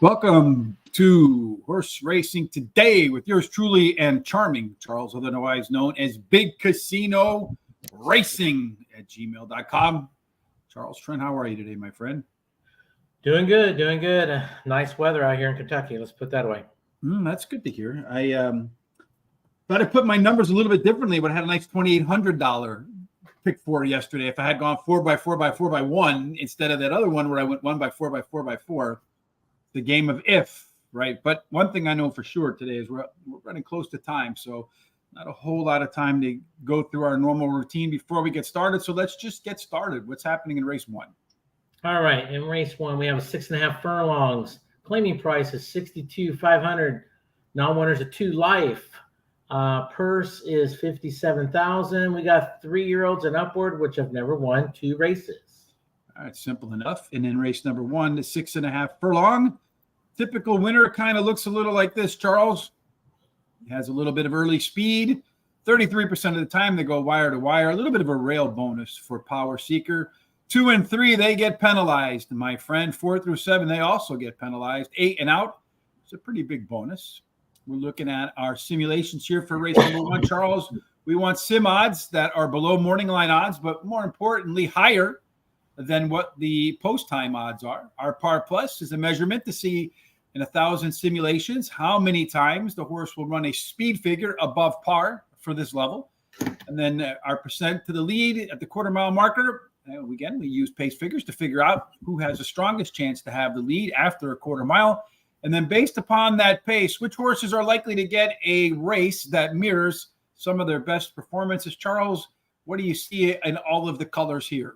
Welcome to Horse Racing Today with yours truly and charming Charles, otherwise known as Big Casino Racing at gmail.com. Charles Trent, how are you today, my friend? Doing good, doing good. Nice weather out here in Kentucky. Let's put that away. That's good to hear. I thought I put my numbers a little bit differently, but I had a nice $2,800 pick four yesterday. If I had gone 4x4x4x1 instead of that other one where I went 1x4x4x4. The game of if, right? But one thing I know for sure today is we're running close to time, so not a whole lot of time to go through our normal routine before we get started. So let's just get started. What's happening in race one? All right, in race one, we have a 6.5 furlongs. Claiming price is $62,500. Non-winners of 2 life. Purse is $57,000. We got 3-year-olds and upward, which have never won 2 races. All right, simple enough. And in race number 1, the 6.5 furlong. Typical winner kind of looks a little like this, Charles. He has a little bit of early speed. 33% of the time they go wire to wire. A little bit of a rail bonus for Power Seeker. 2 and 3, they get penalized, my friend. 4 through 7, they also get penalized. 8 and out, it's a pretty big bonus. We're looking at our simulations here for race number 1, Charles. We want sim odds that are below morning line odds, but more importantly, higher than what the post time odds are. Our par plus is a measurement to see in 1,000 simulations how many times the horse will run a speed figure above par for this level. And then our percent to the lead at the quarter mile marker. Again, we use pace figures to figure out who has the strongest chance to have the lead after a quarter mile. And then based upon that pace, which horses are likely to get a race that mirrors some of their best performances. Charles, what do you see in all of the colors here?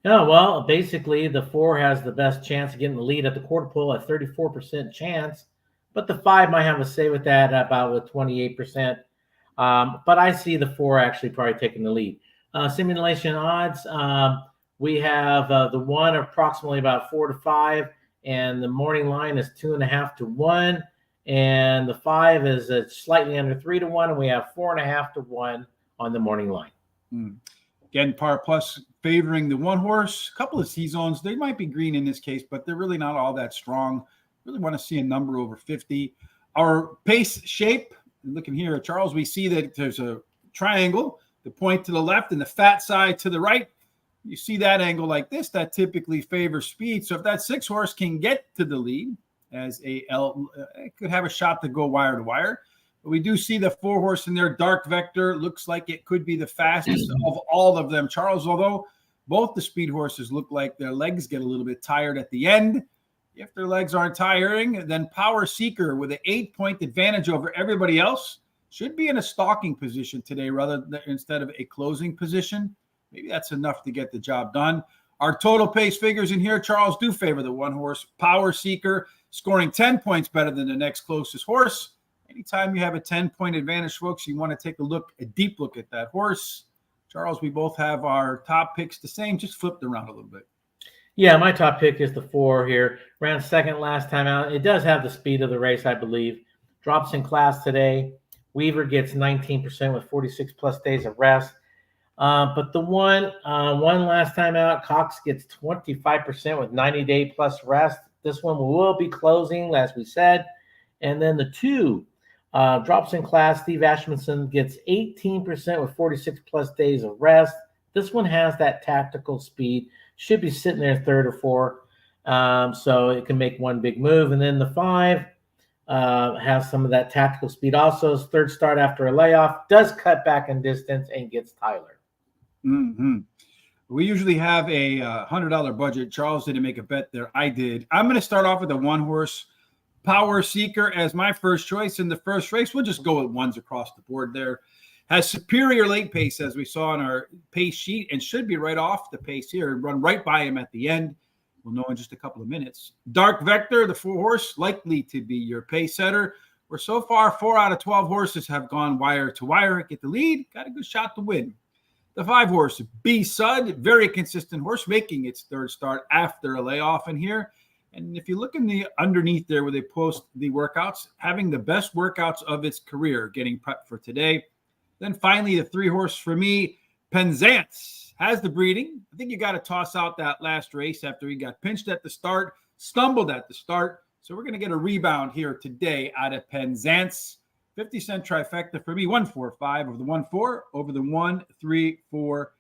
Yeah, well, basically the 4 has the best chance of getting the lead at the quarter pole at 34% chance, but the 5 might have a say with that about with 28%. But I see the 4 actually probably taking the lead. Simulation odds, we have the 1 approximately about 4 to 5, and the morning line is 2.5 to 1, and the 5 is slightly under 3 to 1, and we have 4.5 to 1 on the morning line. Again, par plus favoring the 1 horse. A couple of C-zones. They might be green in this case, but they're really not all that strong. Really want to see a number over 50. Our pace shape, looking here, Charles, we see that there's a triangle, the point to the left and the fat side to the right. You see that angle like this, that typically favors speed. So if that 6 horse can get to the lead as a L, it could have a shot to go wire to wire. But we do see the 4 horse in there, Dark Vector. Looks like it could be the fastest of all of them, Charles, although both the speed horses look like their legs get a little bit tired at the end. If their legs aren't tiring, then Power Seeker with an 8-point advantage over everybody else should be in a stalking position today instead of a closing position. Maybe that's enough to get the job done. Our total pace figures in here, Charles, do favor the 1 horse, Power Seeker, scoring 10 points better than the next closest horse. Anytime you have a 10-point advantage, folks, you want to take a deep look at that horse. Charles, we both have our top picks the same, just flipped around a little bit. Yeah, my top pick is the 4 here. Ran second last time out. It does have the speed of the race, I believe. Drops in class today. Weaver gets 19% with 46 plus days of rest. But the one last time out, Cox gets 25% with 90-day plus rest. This one will be closing, as we said. And then the 2 drops in class. Steve Ashmanson gets 18% with 46 plus days of rest. This one has that tactical speed. Should be sitting there 3rd or 4th. So it can make one big move. And then the 5 has some of that tactical speed. Also, his 3rd start after a layoff. Does cut back in distance and gets Tyler. We usually have a $100 budget. Charles didn't make a bet there. I did. I'm going to start off with a 1 horse Power Seeker as my first choice in the first race. We'll just go with 1s across the board there. Has superior late pace, as we saw in our pace sheet, and should be right off the pace here. Run right by him at the end. We'll know in just a couple of minutes. Dark Vector, the 4 horse, likely to be your pace setter. Where so far, 4 out of 12 horses have gone wire to wire. Get the lead. Got a good shot to win. The 5 horse, B Sud, very consistent horse, making its 3rd start after a layoff in here. And if you look in the underneath there where they post the workouts, having the best workouts of its career, getting prepped for today. Then finally, the 3 horse for me, Penzance, has the breeding. I think you got to toss out that last race after he got pinched at the start, stumbled at the start, So we're going to get a rebound here today out of Penzance. 50-cent trifecta for me. 1, 4, 5 over the 1, 4 over the 1, 3, 4,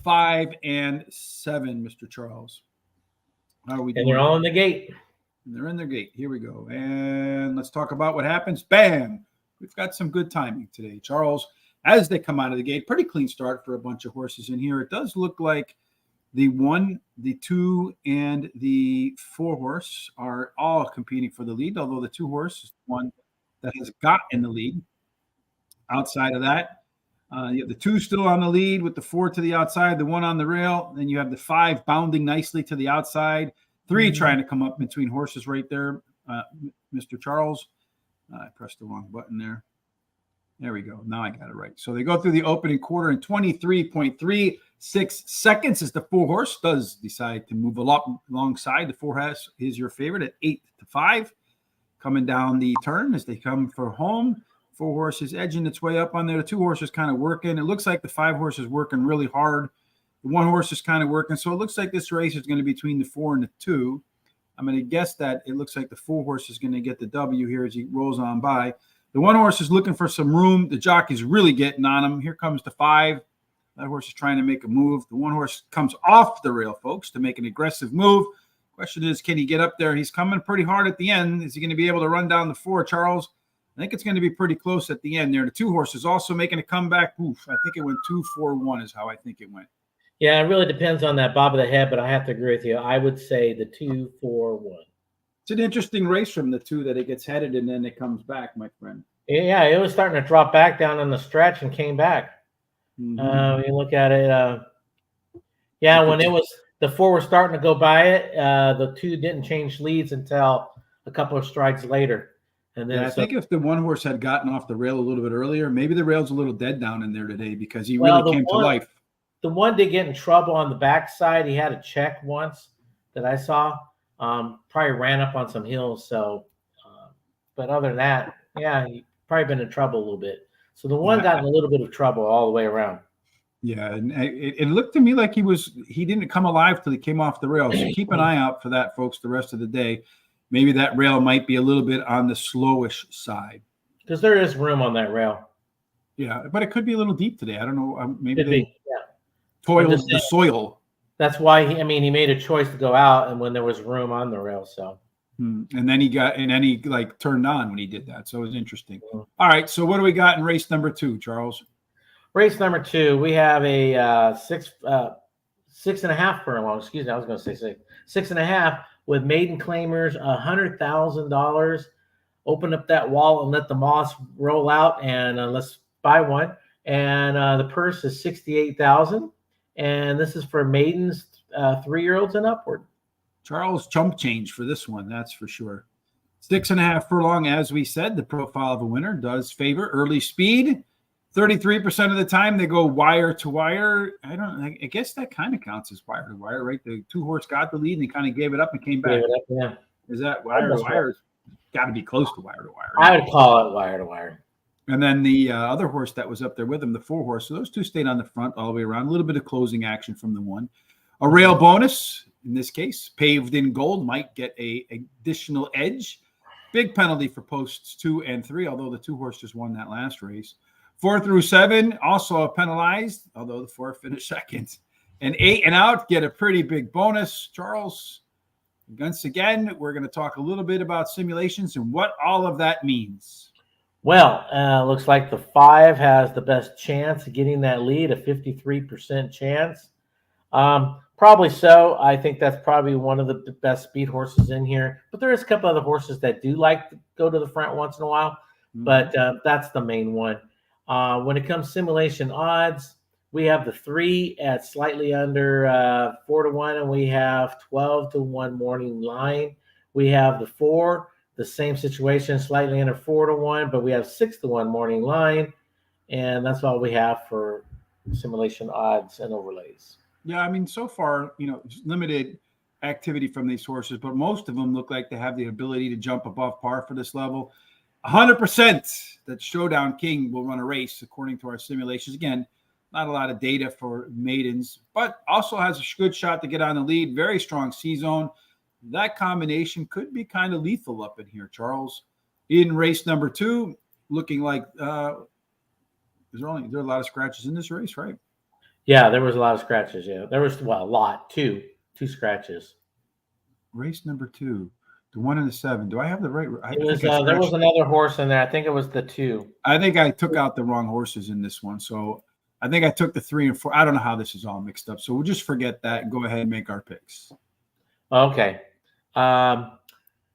5, and 7, Mr. Charles. How are we doing? And they're all in the gate. And they're in their gate. Here we go. And let's talk about what happens. Bam! We've got some good timing today. Charles, as they come out of the gate, pretty clean start for a bunch of horses in here. It does look like the 1, the 2, and the 4 horse are all competing for the lead, although the 2 horse is the one that has got in the lead. Outside of that, you have the 2 still on the lead with the 4 to the outside, the 1 on the rail. Then you have the 5 bounding nicely to the outside. 3 trying to come up between horses right there, Mr. Charles. I pressed the wrong button there. There we go. Now I got it right. So they go through the opening quarter in 23.36 seconds as the 4 horse does decide to move alongside. The 4 horse is your favorite at 8-5. Coming down the turn as they come for home. 4 horses edging its way up on there. The 2 horses kind of working. It looks like the 5 horse is working really hard. The 1 horse is kind of working. So it looks like this race is going to be between the 4 and the 2. I'm going to guess that it looks like the 4 horse is going to get the W here as he rolls on by. The 1 horse is looking for some room. The jockey's really getting on him. Here comes the 5. That horse is trying to make a move. The 1 horse comes off the rail, folks, to make an aggressive move. Question is, can he get up there? He's coming pretty hard at the end. Is he going to be able to run down the 4, Charles? I think it's going to be pretty close at the end there. The 2 horses also making a comeback. Oof, I think it went 2-4-1 is how I think it went. Yeah, it really depends on that bob of the head, but I have to agree with you. I would say the 2-4-1. It's an interesting race from the 2 that it gets headed and then it comes back, my friend. Yeah, it was starting to drop back down on the stretch and came back. Mm-hmm. You look at it. When it was the 4 were starting to go by it, the 2 didn't change leads until a couple of strikes later. And then I think if the 1 horse had gotten off the rail a little bit earlier, maybe the rail's a little dead down in there today because he really came to life. The 1 did get in trouble on the backside. He had a check once that I saw. Probably ran up on some hills. So, but other than that, yeah, he probably been in trouble a little bit. So the 1 got in a little bit of trouble all the way around. Yeah, and it looked to me like he didn't come alive till he came off the rail. So keep an eye out for that, folks, the rest of the day. Maybe that rail might be a little bit on the slowish side. Because there is room on that rail. Yeah, but it could be a little deep today. I don't know. Maybe they toiled the soil. That's why he made a choice to go out, and when there was room on the rail. So, and then he turned on when he did that. So it was interesting. All right. So what do we got in race number 2, Charles? Race number 2, we have a 6.5 furlong. Excuse me, I was going to say 6.5 with maiden claimers, $100,000. Open up that wall and let the moss roll out, and let's buy one. And the purse is $68,000, and this is for maidens, 3-year-olds and upward. Charles, chump change for this one, that's for sure. 6.5 furlong, as we said. The profile of a winner does favor early speed. 33% of the time they go wire to wire. I guess that kind of counts as wire to wire, right? The 2 horse got the lead and he kind of gave it up and came back. Yeah. Is that wire to wire? Got to be close to wire to wire. I would call it wire to wire. And then the other horse that was up there with him, the 4 horse. So those 2 stayed on the front all the way around. A little bit of closing action from the 1. A rail bonus, in this case, paved in gold, might get a additional edge. Big penalty for posts 2 and 3, although the 2 horse just won that last race. 4 through 7 also penalized, although the 4 finished second. And 8 and out get a pretty big bonus. Charles, once again, we're going to talk a little bit about simulations and what all of that means. Well, looks like the 5 has the best chance of getting that lead, a 53% chance. Probably so. I think that's probably one of the best speed horses in here. But there is a couple other horses that do like to go to the front once in a while. But that's the main one. When it comes simulation odds, we have the 3 at slightly under 4-1, and we have 12-1 morning line. We have the 4, the same situation, slightly under 4-1, but we have 6-1 morning line, and that's all we have for simulation odds and overlays. Yeah, I mean, so far, limited activity from these horses, but most of them look like they have the ability to jump above par for this level. 100% that Showdown King will run a race according to our simulations. Again, not a lot of data for maidens, but also has a good shot to get on the lead. Very strong C-zone. that combination could be kind of lethal up in here, Charles. In race number 2, looking like there are a lot of scratches in this race, right? Yeah, there was a lot of scratches. Yeah, there was, well, a lot, two scratches. Race number 2, the 1 and the 7. Do I have the right? It was there was another horse in there. I think it was the 2. I think I took out the wrong horses in this one, so I think I took the 3 and 4. I don't know how this is all mixed up, so we'll just forget that and go ahead and make our picks. Okay.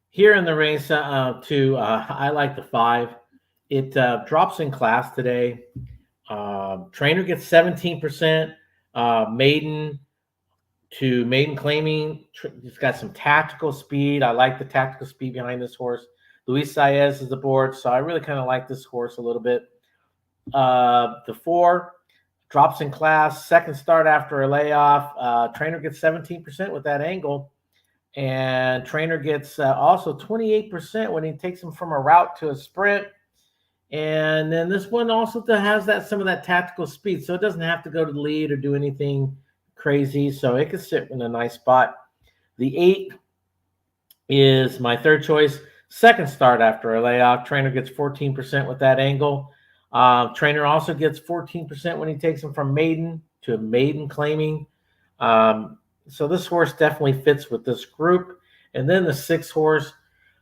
Here in the race 2, I like the 5. It drops in class today. Trainer gets 17%. Maiden claiming. It's got some tactical speed. I like the tactical speed behind this horse. Luis Saez is aboard, so I really kind of like this horse a little bit. The 4 drops in class. Second start after a layoff. Trainer gets 17% with that angle. And trainer gets also 28% when he takes him from a route to a sprint. And then this one also has some of that tactical speed, so it doesn't have to go to the lead or do anything crazy. So it can sit in a nice spot. The 8 is my third choice. Second start after a layoff. Trainer gets 14% with that angle. Trainer also gets 14% when he takes him from maiden to a maiden claiming. So this horse definitely fits with this group. And then the 6 horse,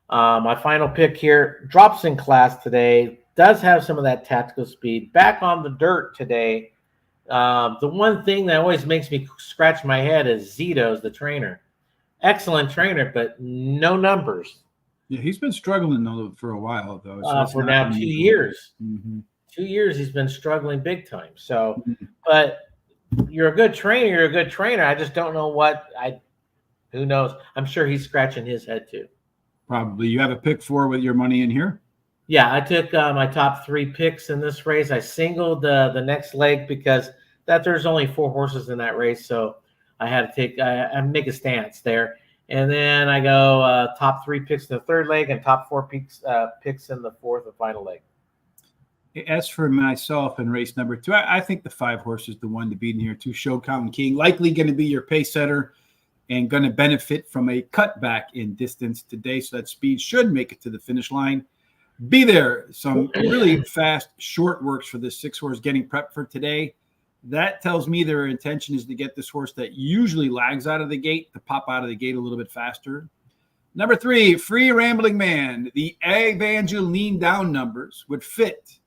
my final pick here, drops in class today, does have some of that tactical speed. Back on the dirt today. The one thing that always makes me scratch my head is Zito's, the trainer. Excellent trainer, but no numbers. Yeah, he's been struggling though for a while though. So for now 2 years. Mm-hmm. 2 years he's been struggling big time. So, but you're a good trainer. You're a good trainer. I just don't know who knows? I'm sure he's scratching his head too. Probably. You have a pick 4 with your money in here? Yeah, I took my top 3 picks in this race. I singled the next leg because there's only 4 horses in that race. So I had to I make a stance there. And then I go top 3 picks in the third leg and top 4 picks in the fourth and final leg. As for myself in race number 2, I think the 5 horse is the one to beat in here too. Showcount King, likely going to be your pace setter and going to benefit from a cutback in distance today. So that speed should make it to the finish line. Be there. Some really fast short works for this 6 horse getting prepped for today. That tells me their intention is to get this horse that usually lags out of the gate to pop out of the gate a little bit faster. Number 3, Free Rambling Man. The Evangeline down numbers would fit.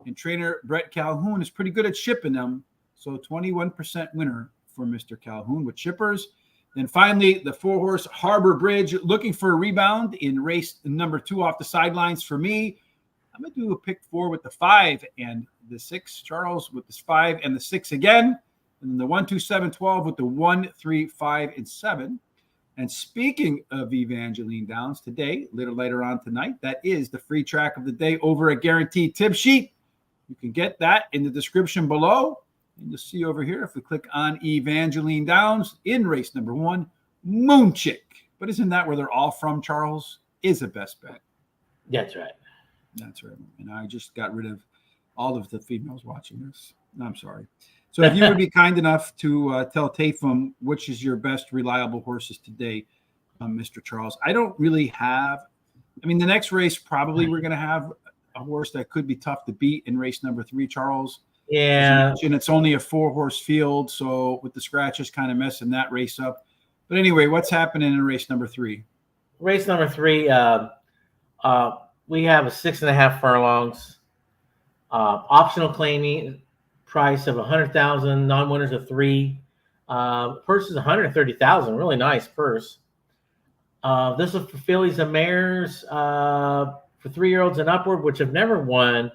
And trainer Brett Calhoun is pretty good at shipping them. So 21% winner for Mr. Calhoun with shippers. Then finally, the 4 horse Harbor Bridge looking for a rebound in race number 2 off the sidelines for me. I'm going to do a pick 4 with the 5 and the 6. Charles with the 5 and the 6 again. And then the 1, 2, 7, 12 with the 1, 3, 5, and 7. And speaking of Evangeline Downs today, a little later on tonight, that is the free track of the day over a guaranteed tip sheet. You can get that in the description below. And you'll see over here, if we click on Evangeline Downs in race number 1, Moon Chick. But isn't that where they're all from, Charles? Is a best bet. That's right. That's right. And I just got rid of all of the females watching this. I'm sorry. So if you would be kind enough to tell Tafum which is your best reliable horses today, Mr. Charles. I don't really have – I mean, the next race probably we're going to have a horse that could be tough to beat in race number 3, Charles. Yeah. And it's only a 4-horse field, so with the scratches kind of messing that race up. But anyway, what's happening in race number 3? Race number 3, we have a 6.5 furlongs. Optional claiming price of $100,000, non-winners of 3. Purse is $130,000, really nice purse. This is for fillies and mares for 3-year-olds and upward, which have never won.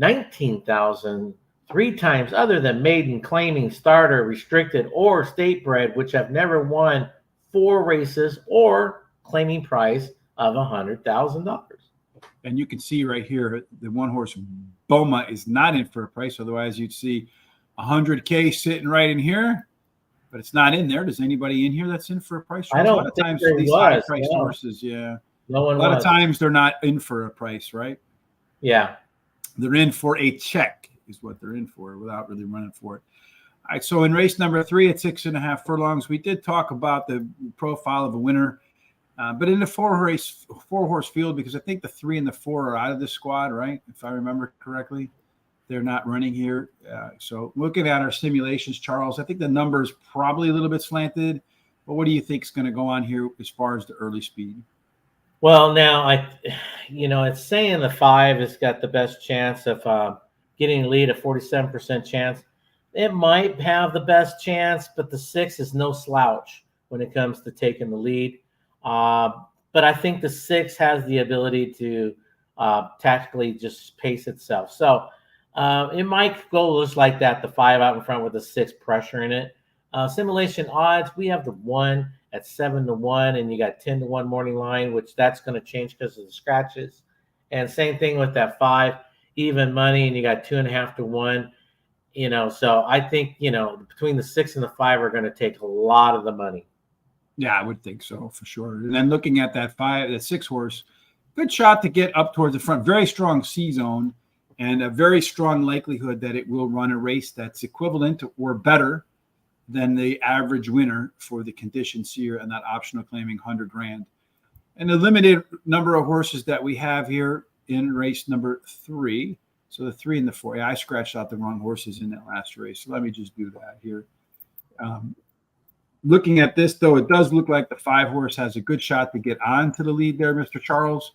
$19,000 3 times other than maiden, claiming, starter, restricted, or state bred, which have never won 4 races or claiming price of $100,000. And you can see right here, the 1-horse Boma is not in for a price. Otherwise, you'd see $100K sitting right in here, but it's not in there. Does anybody in here that's in for a price? I don't a lot of think times there these was, high-priced horses, yeah. No one a lot was. of times they're not in for a price, right? Yeah. They're in for a check is what they're in for without really running for it. All right, so in race number 3 at 6.5 furlongs, we did talk about the profile of a winner. But in the four-horse field, because I think the 3 and the 4 are out of the squad, right? If I remember correctly, they're not running here. So looking at our simulations, Charles, I think the number is probably a little bit slanted. But what do you think is going to go on here as far as the early speed? Well, now it's saying the 5 has got the best chance of getting a lead, a 47% chance. It might have the best chance, but the 6 is no slouch when it comes to taking the lead. But I think the 6 has the ability to tactically just pace itself. So it might go just like that, the 5 out in front with the 6 pressuring it. Simulation odds, we have the 1 at 7-1, and you got 10-1 morning line, which that's going to change because of the scratches. And same thing with that 5, even money, and you got 2.5-1. So I think, between the 6 and the 5 are going to take a lot of the money. Yeah, I would think so for sure. And then looking at that 6 horse, good shot to get up towards the front. Very strong C zone, and a very strong likelihood that it will run a race that's equivalent to or better than the average winner for the condition seer and that optional claiming 100 grand. And the limited number of horses that we have here in race number 3. So the 3 and the 4. Yeah, I scratched out the wrong horses in that last race. So let me just do that here. Looking at this, though, it does look like the 5 horse has a good shot to get onto the lead there, Mr. Charles.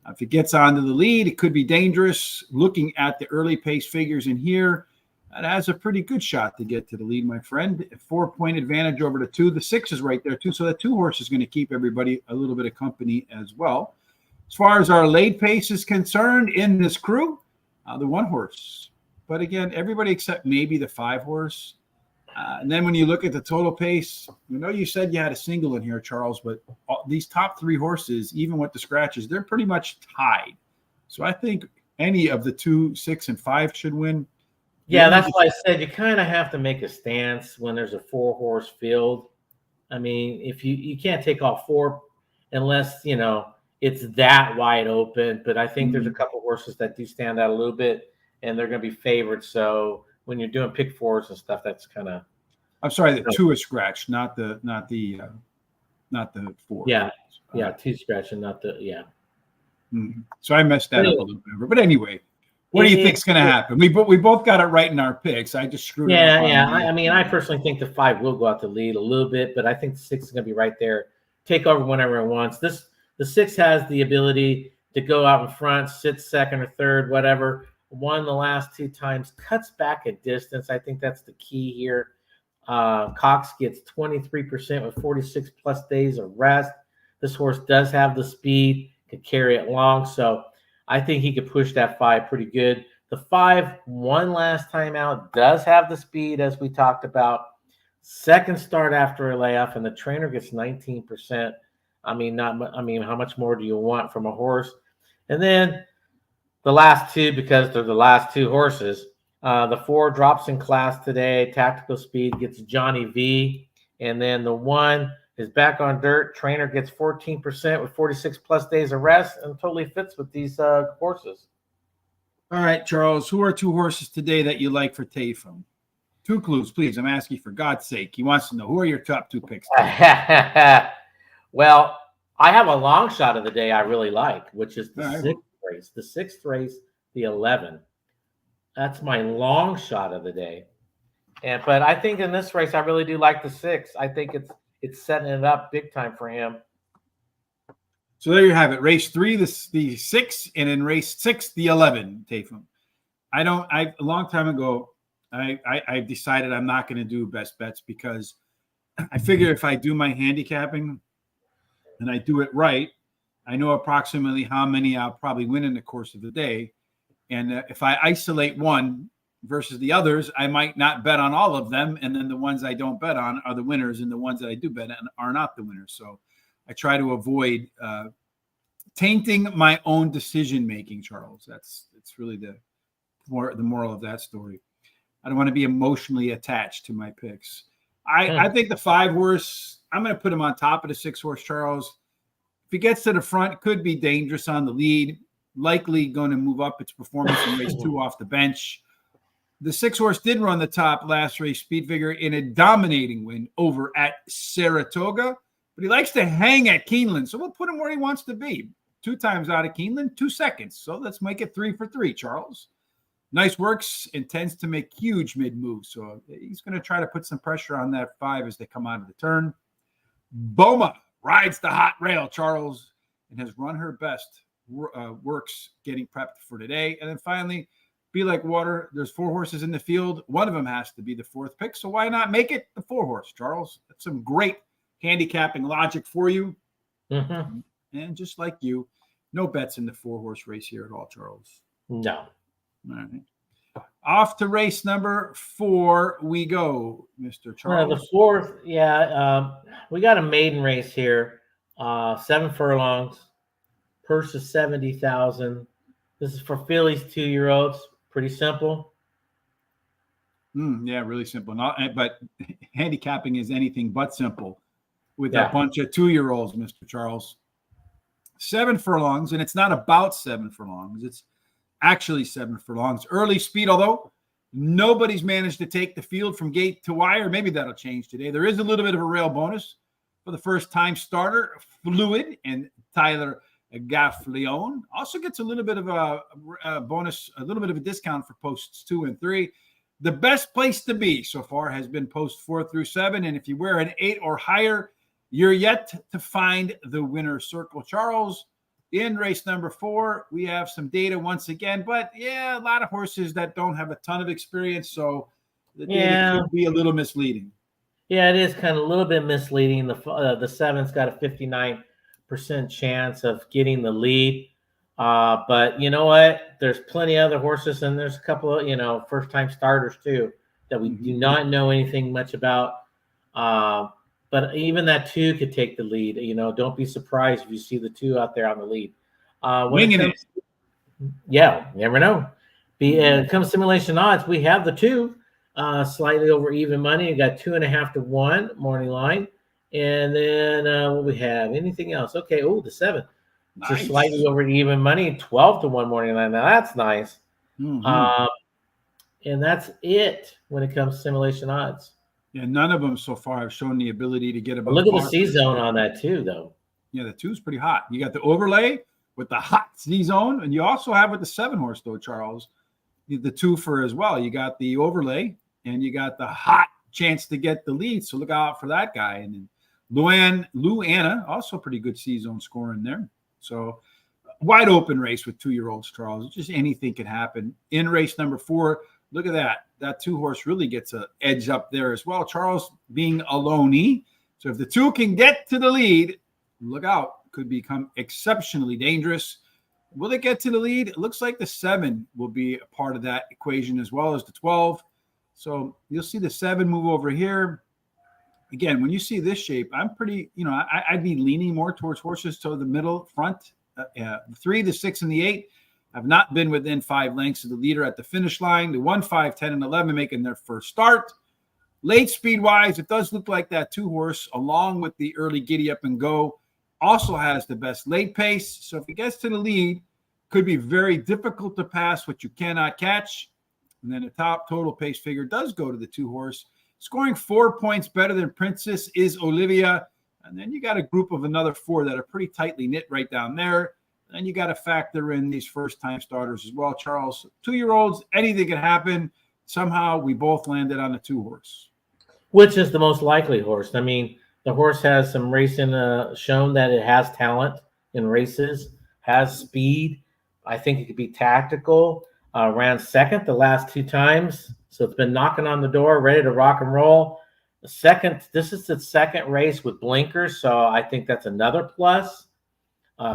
If it gets onto the lead, it could be dangerous. Looking at the early pace figures in here, that has a pretty good shot to get to the lead, my friend. A 4-point advantage over the 2. The 6 is right there, too. So that 2 horse is going to keep everybody a little bit of company as well. As far as our late pace is concerned in this crew, the 1 horse. But again, everybody except maybe the 5 horse. And then when you look at the total pace, you said you had a single in here, Charles, but these top 3 horses, even with the scratches, they're pretty much tied. So I think any of the 2, 6, and 5 should win. Yeah, that's why I said you kind of have to make a stance when there's a 4-horse field. I mean, if you can't take all 4 unless, it's that wide open. But I think there's a couple horses that do stand out a little bit, and they're going to be favored. So when you're doing pick 4s and stuff, that's kind of. I'm sorry, the 2 is scratched, not the 4. Yeah, 2 scratch and not the So I messed that up a little bit. But anyway. What do you think is going to happen? We both got it right in our picks. I just screwed it up. I personally think the 5 will go out to lead a little bit, but I think the 6 is going to be right there, take over whenever it wants. The 6 has the ability to go out in front, sit second or third, whatever. Won the last 2 times, cuts back a distance. I think that's the key here. Cox gets 23% with 46 plus days of rest. This horse does have the speed, could carry it long, so I think he could push that 5 pretty good. The 5 won last time out, does have the speed, as we talked about. Second start after a layoff, and the trainer gets 19%. How much more do you want from a horse? And then the last 2, because they're the last 2 horses. The 4 drops in class today. Tactical speed gets Johnny V. And then the 1 is back on dirt. Trainer gets 14% with 46 plus days of rest and totally fits with these horses. All right, Charles, who are 2 horses today that you like for Tayfun? 2 clues, please. I'm asking for God's sake. He wants to know, who are your top 2 picks? Well, I have a long shot of the day I really like, which is the 6th race. The 6th race, the 11. That's my long shot of the day. But I think in this race, I really do like the 6. I think it's setting it up big time for him. So there you have it. Race 3, the 6, and in race 6, the 11, Tayfun. A long time ago, I decided I'm not going to do best bets because I figure if I do my handicapping and I do it right, I know approximately how many I'll probably win in the course of the day. And if I isolate one versus the others, I might not bet on all of them. And then the ones I don't bet on are the winners, and the ones that I do bet on are not the winners. So I try to avoid tainting my own decision-making, Charles. It's really the moral of that story. I don't want to be emotionally attached to my picks. I think the 5 horse, I'm going to put him on top of the 6 horse, Charles. If he gets to the front, could be dangerous on the lead. Likely going to move up its performance in race 2 off the bench. The 6 horse did run the top last race, Speed Figure, in a dominating win over at Saratoga. but he likes to hang at Keeneland. So we'll put him where he wants to be. 2 times out of Keeneland, 2 seconds. So let's make it 3 for 3, Charles. Nice works and tends to make huge mid moves. So he's going to try to put some pressure on that 5 as they come out of the turn. Boma rides the hot rail, Charles, and has run her best. Works getting prepped for today. And then finally, Be Like Water. There's 4 horses in the field. One of them has to be the 4th pick. So why not make it the 4 horse, Charles? That's some great handicapping logic for you. Mm-hmm. And just like you, no bets in the 4 horse race here at all, Charles. No. All right. Off to race number 4 we go, Mr. Charles. The 4th, we got a maiden race here. 7 furlongs. Purse is $70,000. This is for fillies 2-year-olds. Pretty simple. Yeah, really simple. But handicapping is anything but simple with a bunch of 2-year-olds, Mr. Charles. 7 furlongs, and it's not about 7 furlongs. It's actually 7 furlongs. Early speed, although nobody's managed to take the field from gate to wire. Maybe that'll change today. There is a little bit of a rail bonus for the first-time starter, Fluid, and Tyler Gaffleone. Also gets a little bit of a bonus, a little bit of a discount for posts 2 and 3. The best place to be so far has been post 4 through 7, and if you wear an 8 or higher, you're yet to find the winner's circle. Charles, in race number 4, we have some data once again, but a lot of horses that don't have a ton of experience, so the data could be a little misleading. Yeah, it is kind of a little bit misleading. The 7's got a 59% chance of getting the lead, but you know what? There's plenty of other horses, and there's a couple of first-time starters too that we do not know anything much about. But even that 2 could take the lead. Don't be surprised if you see the 2 out there on the lead. Winging it. Yeah, never know. Come simulation odds, we have the 2 slightly over even money. You got 2.5 to 1 morning line. And then what we have? Anything else? Okay. Oh, the 7. Nice. Just slightly over even money. 12 to 1 morning line. Now that's nice. Mm-hmm. And that's it when it comes to simulation odds. Yeah, none of them so far have shown the ability to get above. Look at the C zone on that too, though. Yeah, the 2 is pretty hot. You got the overlay with the hot C zone, and you also have with the 7 horse though, Charles, the 2 for as well. You got the overlay, and you got the hot chance to get the lead. So look out for that guy. And then Luana, also pretty good C zone score in there. So wide open race with 2-year-olds, Charles. Just anything can happen. In race number 4, look at that. That 2 horse really gets an edge up there as well. Charles being alone-y. So if the 2 can get to the lead, look out. Could become exceptionally dangerous. Will it get to the lead? It looks like the 7 will be a part of that equation as well as the 12. So you'll see the 7 move over here. Again, when you see this shape, I'm pretty, I'd be leaning more towards horses to the middle front. 3, the 6, and the 8 have not been within 5 lengths of the leader at the finish line. The 1, 5, 10, and 11 making their first start. Late speed-wise, it does look like that 2 horse, along with the early giddy up and go, also has the best late pace. So if it gets to the lead, could be very difficult to pass what you cannot catch. And then the top total pace figure does go to the 2 horse. Scoring 4 points better than Princess is Olivia. And then you got a group of another 4 that are pretty tightly knit right down there. And you got to factor in these first-time starters as well, Charles. 2-year-olds, anything can happen. Somehow we both landed on the 2 horse. Which is the most likely horse? I mean, the horse has some racing shown that it has talent in races, has speed. I think it could be tactical. Ran second the last 2 times. So it's been knocking on the door, ready to rock and roll. This is the second race with blinkers, so I think that's another plus.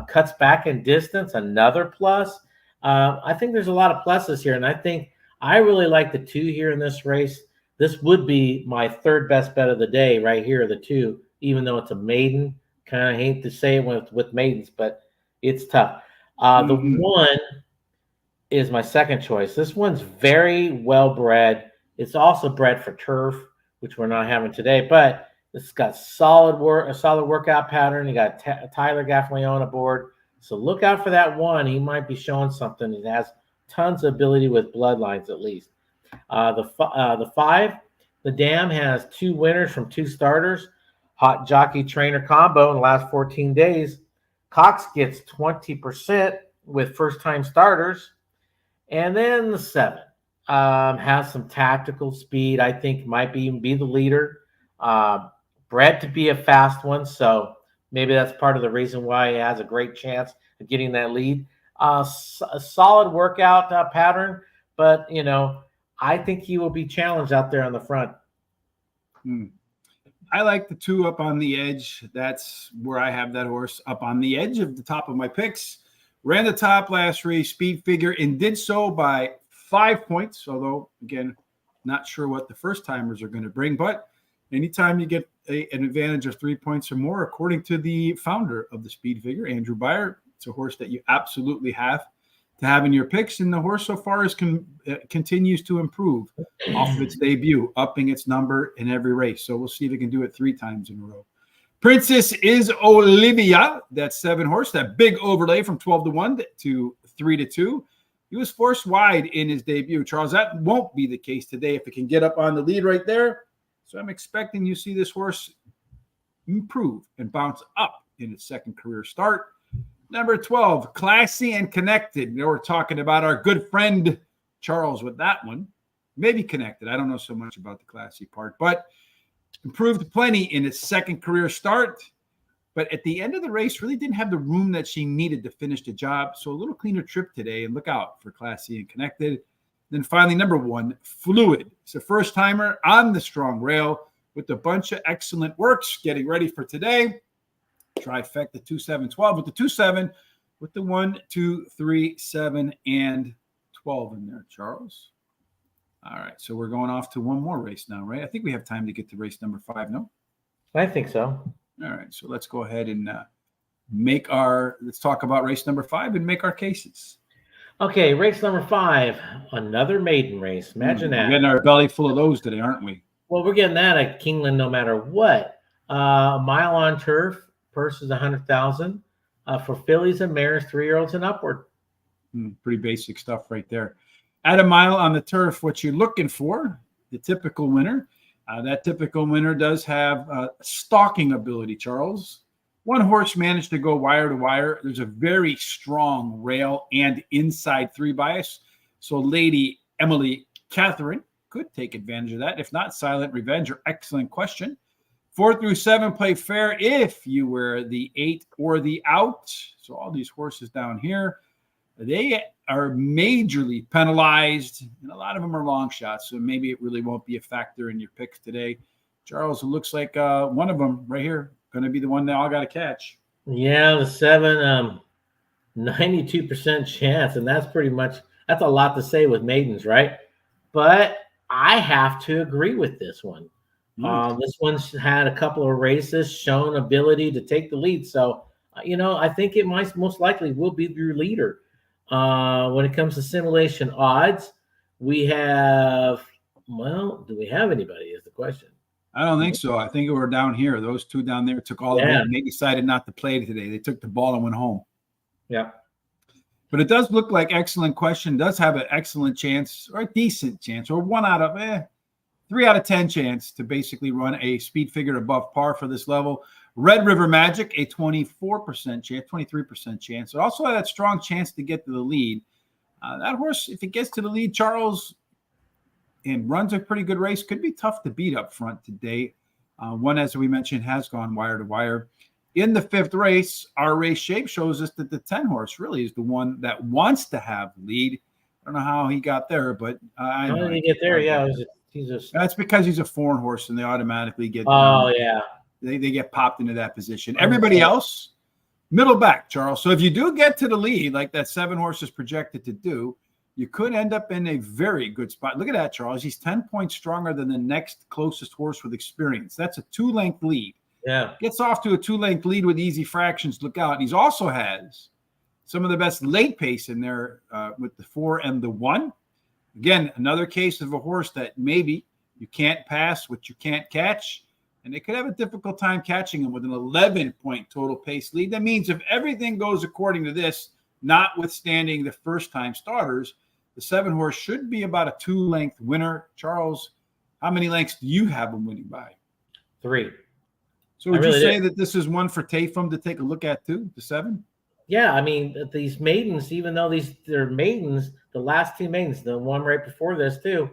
Cuts back in distance, another plus. I think there's a lot of pluses here, and I think I really like the 2 here in this race. This would be my 3rd best bet of the day right here, the 2, even though it's a maiden. Kind of hate to say it with maidens, but it's tough. The 1 is my second choice. This one's very well bred. It's also bred for turf, which we're not having today, but it's got a solid workout pattern. You got Tyler Gaffleone aboard. So look out for that 1. He might be showing something. He has tons of ability with bloodlines at least. The 5, the Dam has 2 winners from 2 starters. hot jockey trainer combo in the last 14 days. Cox gets 20% with first time starters. And then the 7 has some tactical speed. I think might even be the leader. Bred to be a fast one. So maybe that's part of the reason why he has a great chance of getting that lead. A solid workout pattern, but, I think he will be challenged out there on the front. I like the 2 up on the edge. That's where I have that horse up on the edge of the top of my picks. Ran the top last race, speed figure, and did so by 5 points. Although, again, not sure what the first timers are going to bring. But anytime you get an advantage of 3 points or more, according to the founder of the speed figure, Andrew Beyer, it's a horse that you absolutely have to have in your picks. And the horse so far continues to improve off of its debut, upping its number in every race. So we'll see if it can do it 3 times in a row. Princess is Olivia, that 7 horse, that big overlay from 12-1 to 3-2. He was forced wide in his debut, Charles. That won't be the case today if it can get up on the lead right there. So I'm expecting you see this horse improve and bounce up in its second career start. Number 12, Classy and Connected. We're talking about our good friend Charles with that one. Maybe Connected. I don't know so much about the Classy part, but improved plenty in its second career start. But at the end of the race, really didn't have the room that she needed to finish the job. So a little cleaner trip today, and look out for Classy and Connected. Then finally, number 1, Fluid. It's a first-timer on the strong rail with a bunch of excellent works getting ready for today. Trifecta 2, 7, 12 with the 2, 7 with the 1, 2, 3, 7, and 12 in there, Charles. All right, so we're going off to one more race now, right? I think we have time to get to race number 5, no? I think so. All right, so let's go ahead and let's talk about race number 5 and make our cases. Okay, race number 5, another maiden race. Imagine that. We're getting our belly full of those today, aren't we? Well, we're getting that at Keeneland no matter what. A mile on turf, purse is $100,000 for fillies and mares, 3-year-olds and upward. Pretty basic stuff right there. At a mile on the turf, what you're looking for, the typical winner. That typical winner does have stalking ability, Charles. One horse managed to go wire to wire. There's a very strong rail and inside 3 bias. So Lady Emily Catherine could take advantage of that. If not, Silent Revenge or Excellent Question. 4 through 7 play fair if you wear the 8 or the out. So all these horses down here, they are majorly penalized, and a lot of them are long shots. So maybe it really won't be a factor in your picks today. Charles, it looks like one of them right here going to be the one that all got to catch. Yeah, the 7, 92% chance, and that's a lot to say with maidens, right? But I have to agree with this one. This one's had a couple of races, shown ability to take the lead. So, I think it most likely will be your leader. When it comes to simulation odds, we have, do we have anybody is the question. I don't think so. I think we're down here. Those 2 down there took all of it, and they decided not to play today. They took the ball and went home. Yeah. But it does look like Excellent Question does have an excellent chance or a decent chance or 3 out of 10 chance to basically run a speed figure above par for this level. Red River Magic, a 24% chance, 23% chance. It also had that strong chance to get to the lead. That horse, if it gets to the lead, Charles, and runs a pretty good race, could be tough to beat up front today. One, as we mentioned, has gone wire to wire. In the 5th race, our race shape shows us that the 10 horse really is the one that wants to have the lead. I don't know how he got there, but I know he get there. Yeah, that's because he's a foreign horse, and they automatically get. Yeah, they get popped into that position. Everybody else, middle back, Charles. So if you do get to the lead, like that 7 horse is projected to do, you could end up in a very good spot. Look at that, Charles. He's 10 points stronger than the next closest horse with experience. That's a 2-length lead. Yeah. Gets off to a 2-length lead with easy fractions. Look out. And he also has some of the best late pace in there with the 4 and the 1. Again, another case of a horse that maybe you can't pass what you can't catch. And they could have a difficult time catching him with an 11-point total pace lead. That means if everything goes according to this, notwithstanding the first-time starters, the 7 horse should be about a 2-length winner. Charles, how many lengths do you have him winning by? 3. So would you really say did. that this is one for Tafum to take a look at too, the 7? Yeah, I mean these maidens, even though they're maidens, the last 2 maidens, the one right before this too,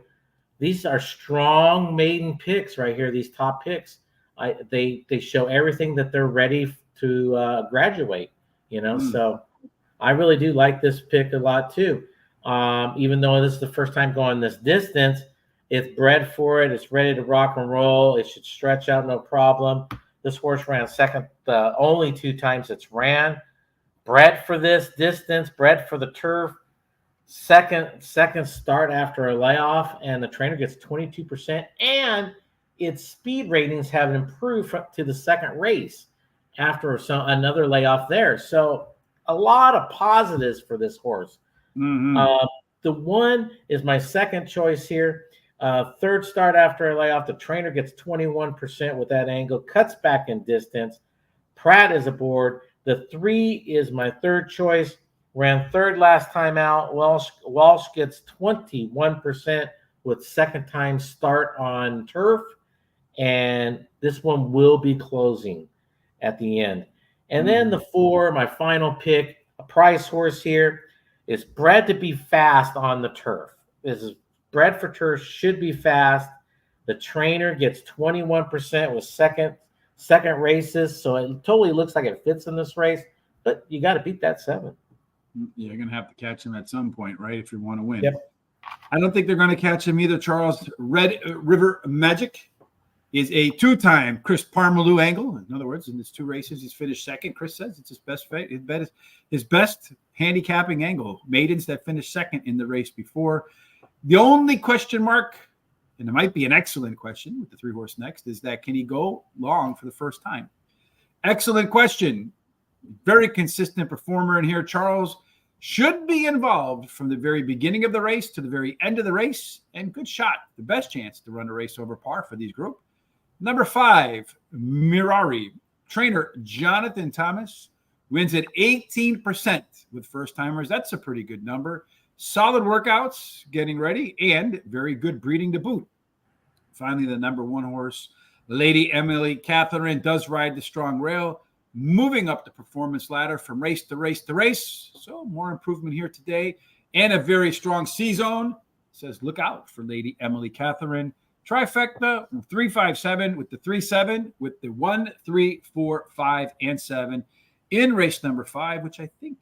these are strong maiden picks right here. These top picks, they show everything that they're ready to graduate. So I really do like this pick a lot too. Even though this is the first time going this distance, it's bred for it. It's ready to rock and roll. It should stretch out no problem. This horse ran second the only 2 times it's ran. Bred for this distance, bred for the turf. Second start after a layoff, and the trainer gets 22%, and its speed ratings have improved to the second race after another layoff there. So a lot of positives for this horse. The 1 is my second choice here. Third start after a layoff, the trainer gets 21% with that angle, cuts back in distance. Pratt is aboard. The 3 is my third choice. Ran third last time out. Walsh gets 21% with second time start on turf. And this one will be closing at the end. And then the 4, my final pick, a price horse here, is bred to be fast on the turf. This is bred for turf, should be fast. The trainer gets 21% with second races, so it totally looks like it fits in this race, but you got to beat that 7. You're going to have to catch him at some point, right, if you want to win. Yep. I don't think they're going to catch him either, Charles. Red River Magic is a 2-time Chris Parmalu angle. In other words, in his 2 races, he's finished second. Chris says it's his best handicapping angle. Maidens that finished second in the race before. The only question mark, and it might be an excellent question with the 3-horse next, is that can he go long for the first time? Excellent question. Very consistent performer in here. Charles should be involved from the very beginning of the race to the very end of the race, and good shot. The best chance to run a race over par for these group. Number 5, Mirari. Trainer Jonathan Thomas wins at 18% with first-timers. That's a pretty good number. Solid workouts, getting ready, and very good breeding to boot. Finally, the number 1 horse, Lady Emily Catherine, does ride the strong rail, moving up the performance ladder from race to race to race. So more improvement here today, and a very strong C-zone. Says look out for Lady Emily Catherine. Trifecta 357 with the 3-7 with the 1, 3, 4, 5, and 7 in race number 5, which I think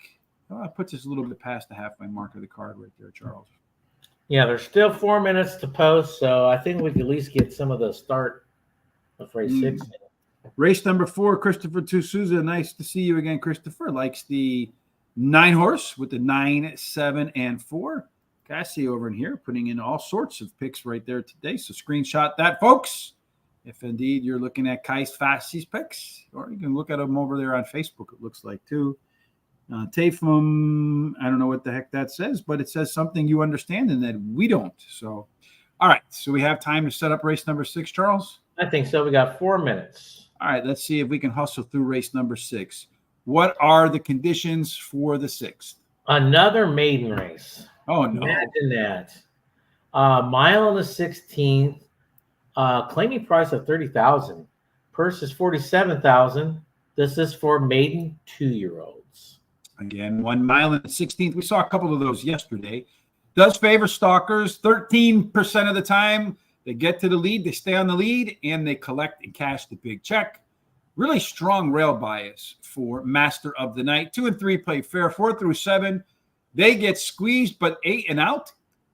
puts us a little bit past the halfway mark of the card right there, Charles. Yeah, there's still 4 minutes to post, so I think we can at least get some of the start of race 6. Race number 4, Christopher Tusuza. Nice to see you again, Christopher. Likes the 9 horse with the 9, 7, and 4. Cassie over in here putting in all sorts of picks right there today. So screenshot that, folks. If indeed you're looking at Kais Fassi's picks, or you can look at them over there on Facebook, it looks like too. Tafum, I don't know what the heck that says, but it says something you understand and that we don't. So, all right. So we have time to set up race number 6, Charles? I think so. We got 4 minutes. All right. Let's see if we can hustle through race number 6. What are the conditions for the 6th? Another maiden race. Oh, no. Imagine that. Mile on the 16th, claiming price of $30,000. Purse is $47,000. This is for maiden 2-year-olds. Again, 1 mile and the 16th. We saw a couple of those yesterday. Does favor stalkers. 13% of the time they get to the lead, they stay on the lead, and they collect and cash the big check. Really strong rail bias for Master of the Night. 2 and 3 play fair. 4 through 7, they get squeezed, but 8 and out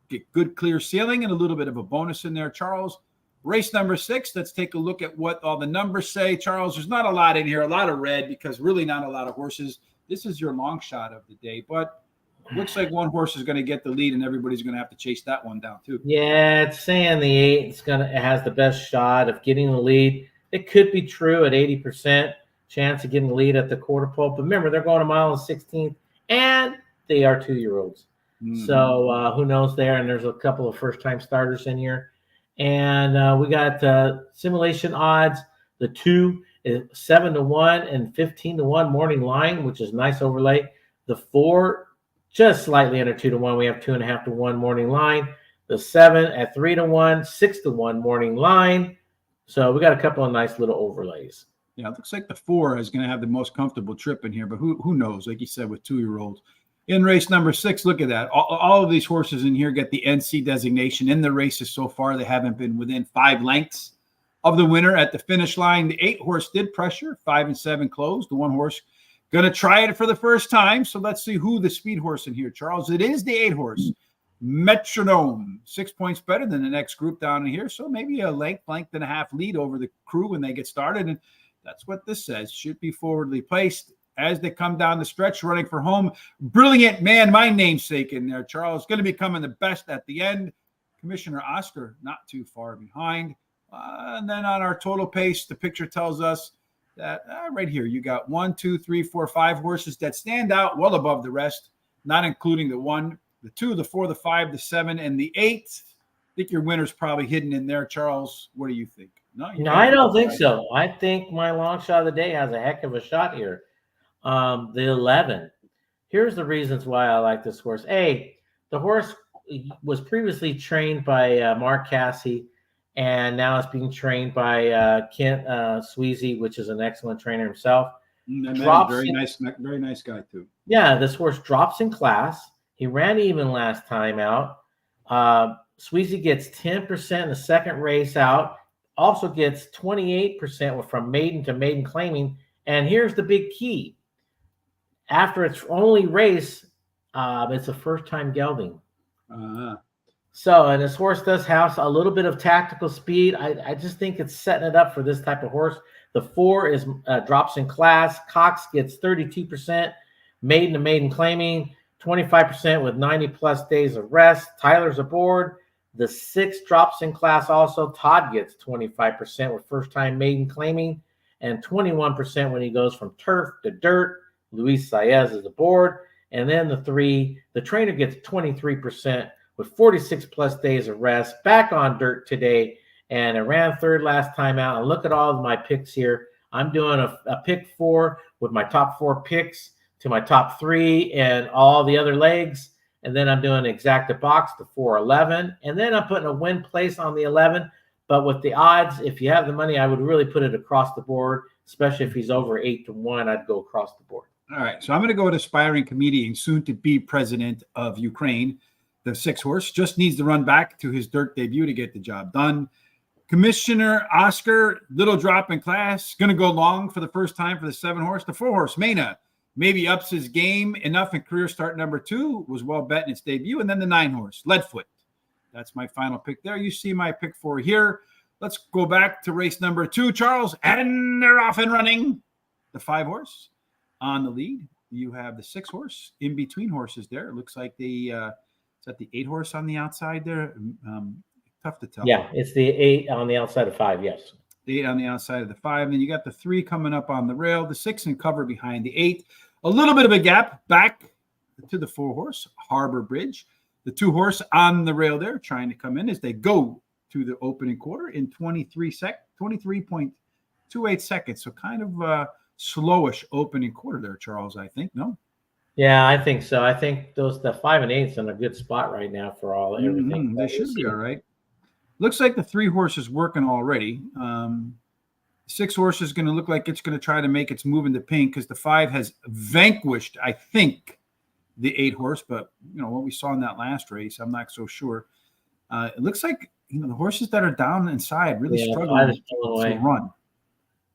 get good clear ceiling and a little bit of a bonus in there, Charles. Race number 6, let's take a look at what all the numbers say. Charles, there's not a lot in here, a lot of red because really not a lot of horses. This is your long shot of the day, but it looks like one horse is going to get the lead and everybody's going to have to chase that one down too. Yeah, it's saying the 8 it has the best shot of getting the lead. It could be true at 80% chance of getting the lead at the quarter pole. But remember, they're going a mile and 16th, and they are 2-year-olds. So who knows there? And there's a couple of first-time starters in here. And we got simulation odds. The 2 is 7-1 and 15-1 morning line, which is nice overlay. The 4, just slightly under 2-1. We have 2.5-1 morning line. The 7 at 3-1, 6-1 morning line. So we got a couple of nice little overlays. Yeah, it looks like the 4 is going to have the most comfortable trip in here, but who knows? Like you said, with 2-year-olds. In race number 6, look at that. All of these horses in here get the NC designation. In the races so far, they haven't been within 5 lengths of the winner at the finish line. The 8 horse did pressure, 5 and 7 closed. The 1 horse going to try it for the first time. So let's see who the speed horse in here, Charles. It is the 8 horse, Metronome. 6 points better than the next group down in here. So maybe a length and a half lead over the crew when they get started. And that's what this says. Should be forwardly placed as they come down the stretch, running for home. Brilliant Man, my namesake in there, Charles. Going to be coming the best at the end. Commissioner Oscar not too far behind. And then on our total pace, the picture tells us that right here, you got 1, 2, 3, 4, 5 horses that stand out well above the rest, not including the 1, the 2, the 4, the 5, the 7, and the 8. I think your winner's probably hidden in there, Charles. What do you think? No, I don't think so. I think my long shot of the day has a heck of a shot here. The 11. Here's the reasons why I like this horse. A, the horse was previously trained by Mark Cassey, and now it's being trained by Kent Sweezy, which is an excellent trainer himself. Very nice guy too. Yeah, this horse drops in class. He ran even last time out. Sweezy gets 10% in the second race out. Also gets 28% from maiden to maiden claiming. And here's the big key. After its only race, it's a first-time gelding. So, and this horse does have a little bit of tactical speed. I just think it's setting it up for this type of horse. The 4 is drops in class. Cox gets 32%. Maiden to maiden claiming. 25% with 90-plus days of rest. Tyler's aboard. The 6 drops in class also. Todd gets 25% with first-time maiden claiming, and 21% when he goes from turf to dirt. Luis Saez is aboard. And then the 3, the trainer gets 23% with 46-plus days of rest. Back on dirt today, and it ran 3rd last time out. And look at all of my picks here. I'm doing a pick 4 with my top 4 picks to my top 3 and all the other legs. And then I'm doing exacta box to 4-11. And then I'm putting a win place on the 11. But with the odds, if you have the money, I would really put it across the board, especially if he's over 8-1. I'd go across the board. All right. So I'm going to go with aspiring comedian, soon to be president of Ukraine. The 6 horse just needs to run back to his dirt debut to get the job done. Commissioner Oscar, little drop in class, going to go long for the first time for the 7 horse. The 4 horse, Mena, maybe ups his game enough in career start number 2, was well bet in its debut. And then the 9 horse, Leadfoot. That's my final pick there. You see my pick 4 here. Let's go back to race number 2, Charles. And they're off and running. The 5 horse on the lead. You have the 6 horse in between horses there. It looks like the is that the 8 horse on the outside there? Tough to tell. Yeah, it's the 8 on the outside of 5, yes. The 8 on the outside of the 5. Then you got the 3 coming up on the rail, the 6 in cover behind the 8. A little bit of a gap back to the 4 horse, Harbor Bridge. The 2 horse on the rail there trying to come in as they go to the opening quarter in 23.28 seconds. So kind of slowish opening quarter there, Charles, I think. No? Yeah, I think so. I think the 5 and 8's in a good spot right now for everything. They should be all right. Looks like the 3 horse is working already. 6 horse is going to look like it's going to try to make its move into pink because the 5 has vanquished, I think, the 8 horse. But, what we saw in that last race, I'm not so sure. It looks like, the horses that are down inside really struggling to run.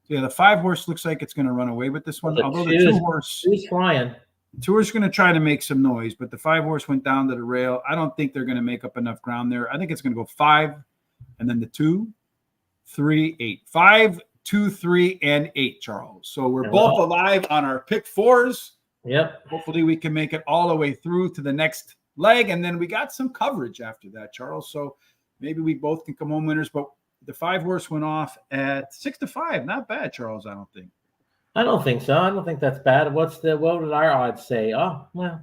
So, the 5 horse looks like it's going to run away with this one. Although the 2 horse is flying. 2 horse is going to try to make some noise, but the 5 horse went down to the rail. I don't think they're going to make up enough ground there. I think it's going to go 5 and then the 2, 3, 8. 5, 2, 3, and 8, Charles. So we're both alive on our pick 4s. Yep. Hopefully we can make it all the way through to the next leg. And then we got some coverage after that, Charles. So maybe we both can come home winners. But the 5 horse went off at 6-5. Not bad, Charles, I don't think. I don't think so. I don't think that's bad. What did our odds say? Oh, well.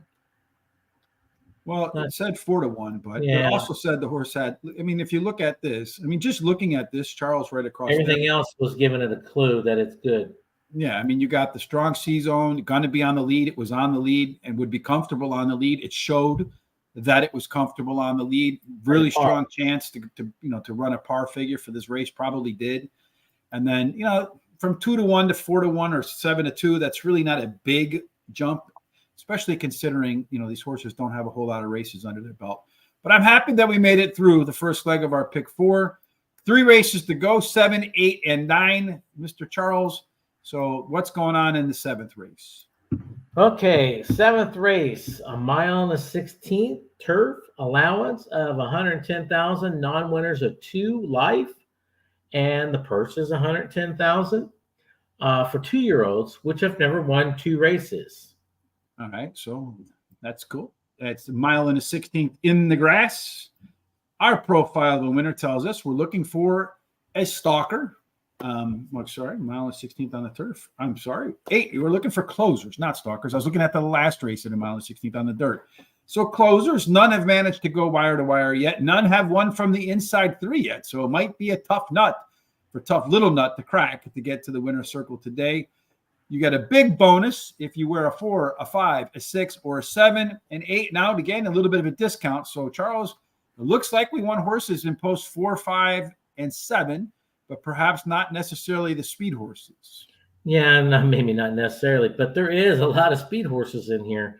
Well, it said 4-1, but it also said the horse had. I mean, if you look at this, just looking at this, Charles, right across. Everything else was giving it a clue that it's good. Yeah, you got the strong C zone, going to be on the lead. It was on the lead and would be comfortable on the lead. It showed that it was comfortable on the lead. Really strong chance to run a par figure for this race. Probably did. And then from 2-1 to 4-1 or 7-2, that's really not a big jump, especially considering, these horses don't have a whole lot of races under their belt. But I'm happy that we made it through the first leg of our pick 4. 3 races to go, 7, 8, and 9, Mr. Charles. So what's going on in the 7th race? Okay, 7th race, a mile on the 16th, turf, allowance of 110,000, non-winners of 2 life, and the purse is 110,000 for 2-year-olds, which have never won 2 races. All right, so that's cool. That's a mile and a 16th in the grass. Our profile of the winner tells us we're looking for a stalker. Mile and 16th on the turf. I'm sorry. 8. You were looking for closers, not stalkers. I was looking at the last race at a mile and 16th on the dirt. So closers, none have managed to go wire to wire yet. None have won from the inside 3 yet. So it might be a tough little nut to crack to get to the winner's circle today. You get a big bonus if you wear a 4, a 5, a 6, or a 7, and 8. Now, again, a little bit of a discount. So, Charles, it looks like we won horses in post 4, 5, and 7, but perhaps not necessarily the speed horses. Yeah, maybe not necessarily, but there is a lot of speed horses in here.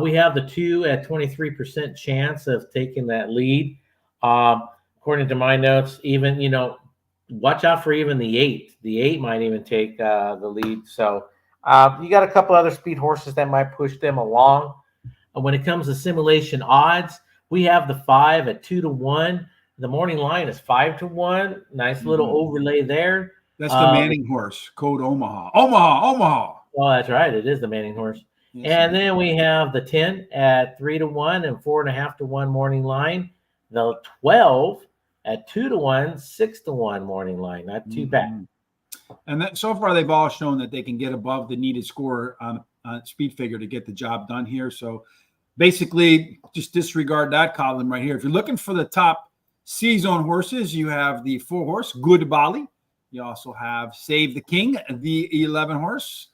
We have the 2 at 23% chance of taking that lead. According to my notes, even, watch out for even the 8. The 8 might even take the lead. So you got a couple other speed horses that might push them along. When it comes to simulation odds, we have the 5 at 2-1. The morning line is 5-1. Nice little overlay there. That's the Manning horse, code Omaha. Omaha. Oh, that's right. It is the Manning horse. Yes, and then we have the 10 at 3-1 and 4.5-1 morning line. The 12 at 2-1, 6-1 morning line. Not too bad. And that, so far, they've all shown that they can get above the needed score on speed figure to get the job done here. So basically, just disregard that column right here. If you're looking for the top C-zone horses, you have the 4 horse, Good Bali. You also have Save the King, the 11 horse.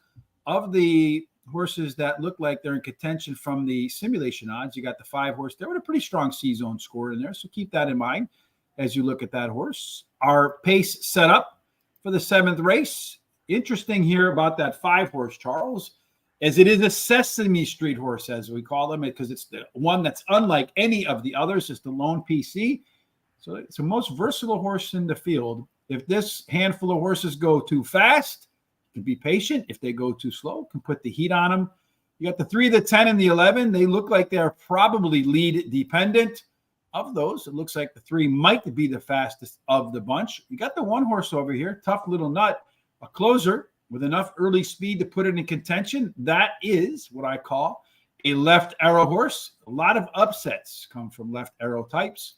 Of the horses that look like they're in contention from the simulation odds, you got the 5 horse. There was a pretty strong C-zone score in there, so keep that in mind as you look at that horse. Our pace set up for the 7th race. Interesting here about that 5 horse, Charles, as it is a Sesame Street horse, as we call them, because it's the one that's unlike any of the others. It's the lone PC. So it's the most versatile horse in the field. If this handful of horses go too fast, you can be patient. If they go too slow, can put the heat on them. You got the 3, the 10, and the 11. They look like they're probably lead dependent. Of those, it looks like the 3 might be the fastest of the bunch. You got the 1 horse over here, tough little nut, a closer with enough early speed to put it in contention. That is what I call a left arrow horse. A lot of upsets come from left arrow types.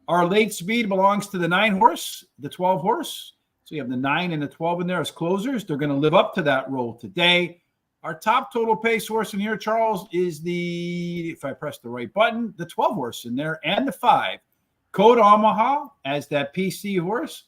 Our late speed belongs to the 9 horse, the 12 horse. So you have the 9 and the 12 in there as closers. They're going to live up to that role today. Our top total pace horse in here, Charles, is the, if I press the right button, the 12 horse in there and the 5. Code Omaha as that PC horse.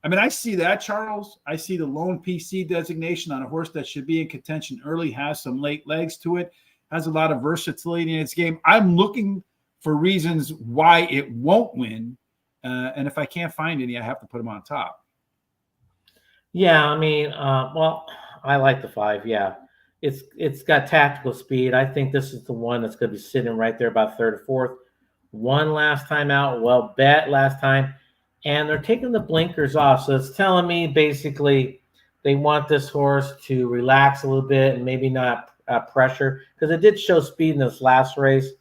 I mean, I see that, Charles. I see the lone PC designation on a horse that should be in contention early, has some late legs to it, has a lot of versatility in its game. I'm looking for reasons why it won't win. And if I can't find any, I have to put them on top. Yeah, I mean, I like the 5. Yeah, it's got tactical speed. I think this is the one that's going to be sitting right there about 3rd or 4th. Won last time out, well bet last time, and they're taking the blinkers off. So it's telling me basically they want this horse to relax a little bit and maybe not pressure, because it did show speed in this last race.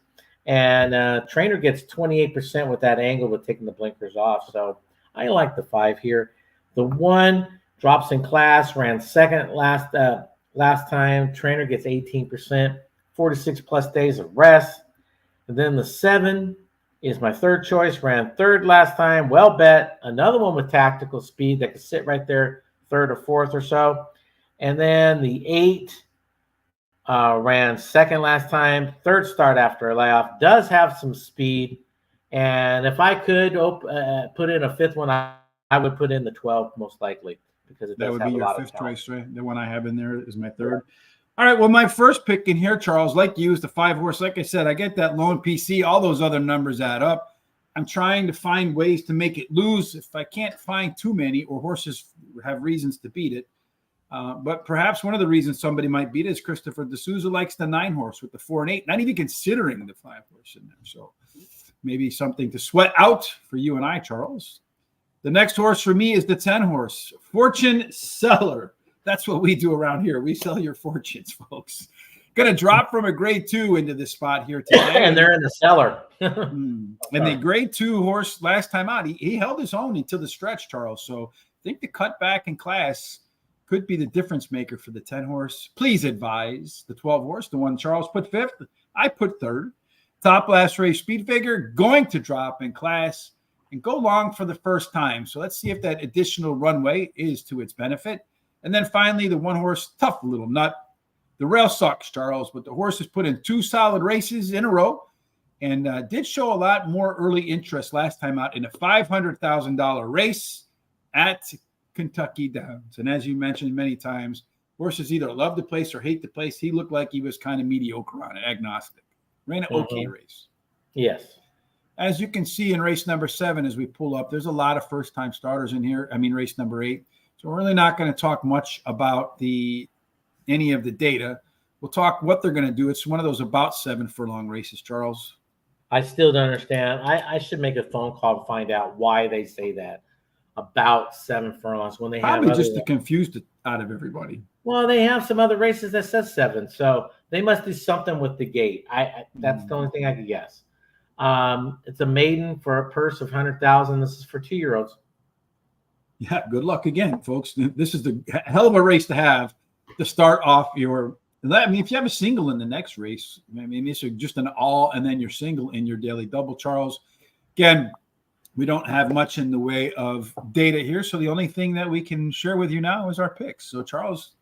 And trainer gets 28% with that angle with taking the blinkers off. So I like the 5 here. The 1 drops in class, ran 2nd last time. Trainer gets 18%, 46 plus days of rest. And then the 7 is my 3rd choice, ran 3rd last time. Well bet. Another one with tactical speed that could sit right there, 3rd or 4th or so. And then the 8 ran 2nd last time, 3rd start after a layoff, does have some speed. And if I could put in a 5th one, I would put in the 12 most likely, because it does have a lot of talent. That would be your 5th choice, right? The one I have in there is my 3rd. All right, well, my first pick in here, Charles, like you, is the 5 horse. Like I said, I get that lone PC. All those other numbers add up. I'm trying to find ways to make it lose. If I can't find too many or horses have reasons to beat it, But perhaps one of the reasons somebody might beat it is Christopher D'Souza likes the 9 horse with the 4 and 8, not even considering the 5 horse in there. So maybe something to sweat out for you and I, Charles. The next horse for me is the 10 horse, Fortune Seller. That's what we do around here. We sell your fortunes, folks. Going to drop from a grade 2 into this spot here today. And they're in the cellar. And the grade 2 horse last time out, he held his own until the stretch, Charles. So I think the cutback in class could be the difference maker for the 10 horse. Please advise the 12 horse, the one Charles put 5th. I put 3rd. Top last race speed figure going to drop in class and go long for the first time. So let's see if that additional runway is to its benefit. And then finally, the 1 horse, Tough Little Nut. The rail sucks, Charles, but the horse has put in 2 solid races in a row and did show a lot more early interest last time out in a $500,000 race at Kentucky Downs. And as you mentioned many times, horses either love the place or hate the place. He looked like he was kind of mediocre on it, agnostic. Ran an okay race. Yes. As you can see in race number 7, as we pull up, there's a lot of first-time starters in here. I mean, race number 8. So we're really not going to talk much about any of the data. We'll talk what they're going to do. It's one of those about 7 furlong races, Charles. I still don't understand. I should make a phone call to find out why they say that about 7 furlongs when they probably have just to confuse it out of everybody. Well, they have some other races that says 7, so they must do something with the gate. That's the only thing I could guess. It's a maiden for a purse of 100,000. This is for 2-year-olds. Yeah, good luck again, folks. This is the hell of a race to have to start off your. I mean, if you have a single in the next race, I mean, this is just an all and then your single in your daily double, Charles. Again, we don't have much in the way of data here, so the only thing that we can share with you now is our picks. So, Charles,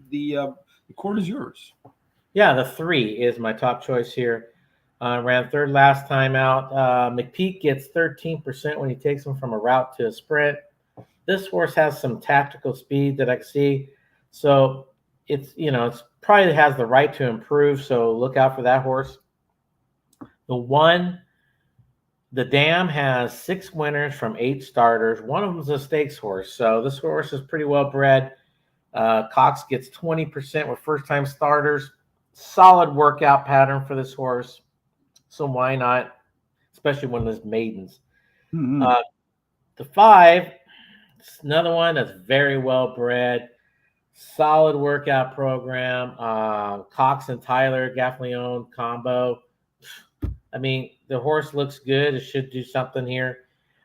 the court is yours. Yeah, the 3 is my top choice here. Ran 3rd last time out. McPeak gets 13% when he takes him from a route to a sprint. This horse has some tactical speed that I can see. So it's probably has the right to improve. So look out for that horse. The Dam has 6 winners from 8 starters. One of them is a stakes horse. So this horse is pretty well bred. Cox gets 20% with first-time starters. Solid workout pattern for this horse. So why not? Especially when there's maidens. Mm-hmm. The 5, it's another one that's very well bred. Solid workout program. Cox and Tyler Gaffleone combo. I mean, the horse looks good. It should do something here.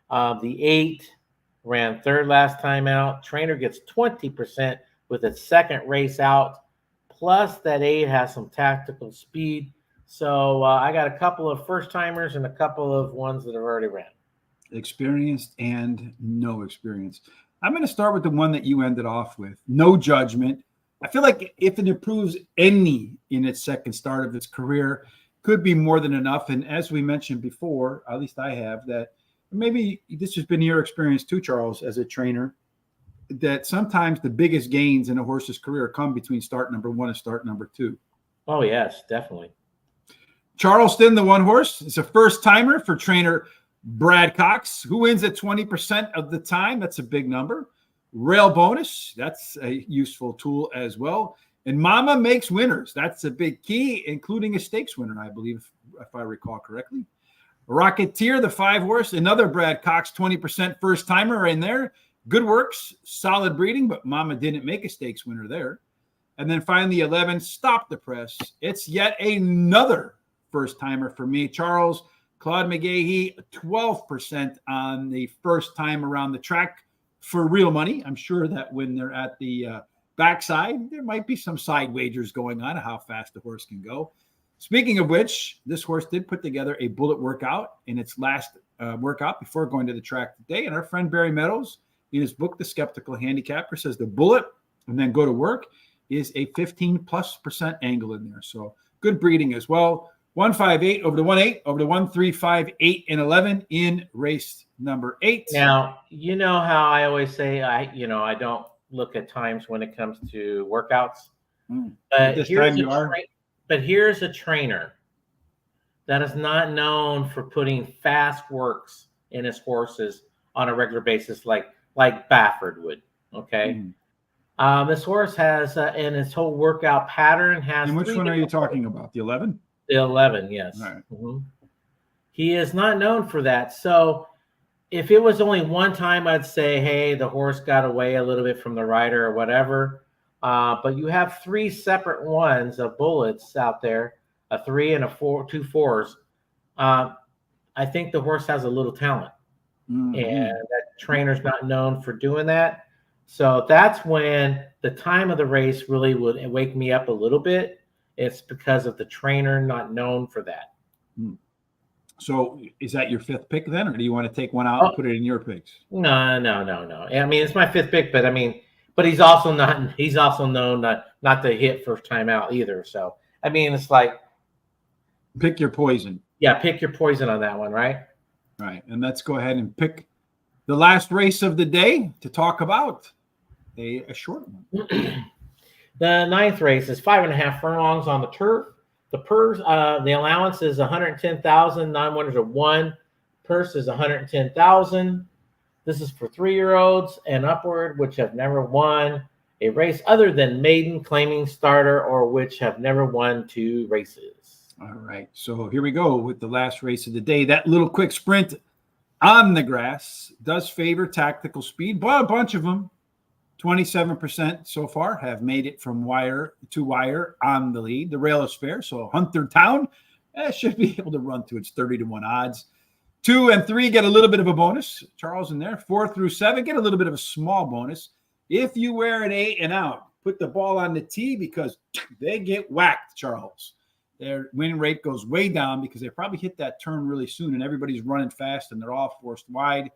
The 8 ran 3rd last time out. Trainer gets 20% with its 2nd race out. Plus, that 8 has some tactical speed. So I got a couple of first-timers and a couple of ones that have already ran. Experienced and no experience. I'm going to start with the one that you ended off with. No judgment. I feel like if it improves any in its 2nd start of its career, could be more than enough. And as we mentioned before, at least I have, that maybe this has been your experience too, Charles, as a trainer, that sometimes the biggest gains in a horse's career come between start number 1 and start number 2. Oh, yes, definitely. Charleston, the 1 horse, is a first-timer for trainer Brad Cox, who wins at 20% of the time. That's a big number. Rail bonus, that's a useful tool as well. And Mama makes winners. That's a big key, including a stakes winner, I believe, if I recall correctly. Rocketeer, the 5 horse, another Brad Cox 20% first-timer in there. Good works, solid breeding, but Mama didn't make a stakes winner there. And then finally, 11, Stop the Press. It's yet another first-timer for me. Charles, Claude McGahee, 12% on the first time around the track for real money. I'm sure that when they're at the backside, there might be some side wagers going on how fast the horse can go. Speaking of which, this horse did put together a bullet workout in its last workout before going to the track today. And our friend Barry Meadows, in his book, The Skeptical Handicapper, says the bullet and then go to work is a 15+% angle in there. So good breeding as well. 158 over to 18 over to 1358 and 11 in race number 8. Now, you know how I always say I don't look at times when it comes to workouts. But here's a trainer that is not known for putting fast works in his horses on a regular basis like Baffert would. Okay. This horse has, in its whole workout pattern, has. And which one are you talking about? The 11? The 11, yes. All right. He is not known for that. So if it was only one time, I'd say, hey, the horse got away a little bit from the rider or whatever. But you have 3 separate ones of bullets out there, a 3 and a 4, 2 4s. I think the horse has a little talent, and that trainer's not known for doing that. So that's when the time of the race really would wake me up a little bit. It's because of the trainer not known for that. So is that your 5th pick then, or do you want to take one out and put it in your picks? No. I mean, it's my 5th pick, but I mean, but he's also known not to hit first time out either. So I mean, it's like pick your poison. Yeah, pick your poison on that one, right? Right, and let's go ahead and pick the last race of the day to talk about. A short one. The 9th race is 5.5 furlongs on the turf. The purse, the allowance is 110,000. 9 winners are 1. Purse is 110,000. This is for 3-year-olds and upward, which have never won a race other than maiden, claiming starter, or which have never won 2 races. All right, so here we go with the last race of the day. That little quick sprint on the grass does favor tactical speed, but a bunch of them, 27% so far, have made it from wire to wire on the lead. The rail is fair, so Hunter Town should be able to run to its 30-1 odds. 2 and 3 get a little bit of a bonus. Charles in there. 4 through 7 get a little bit of a small bonus. If you wear an 8 and out, put the ball on the tee because they get whacked, Charles. Their win rate goes way down because they probably hit that turn really soon and everybody's running fast and they're all forced wide.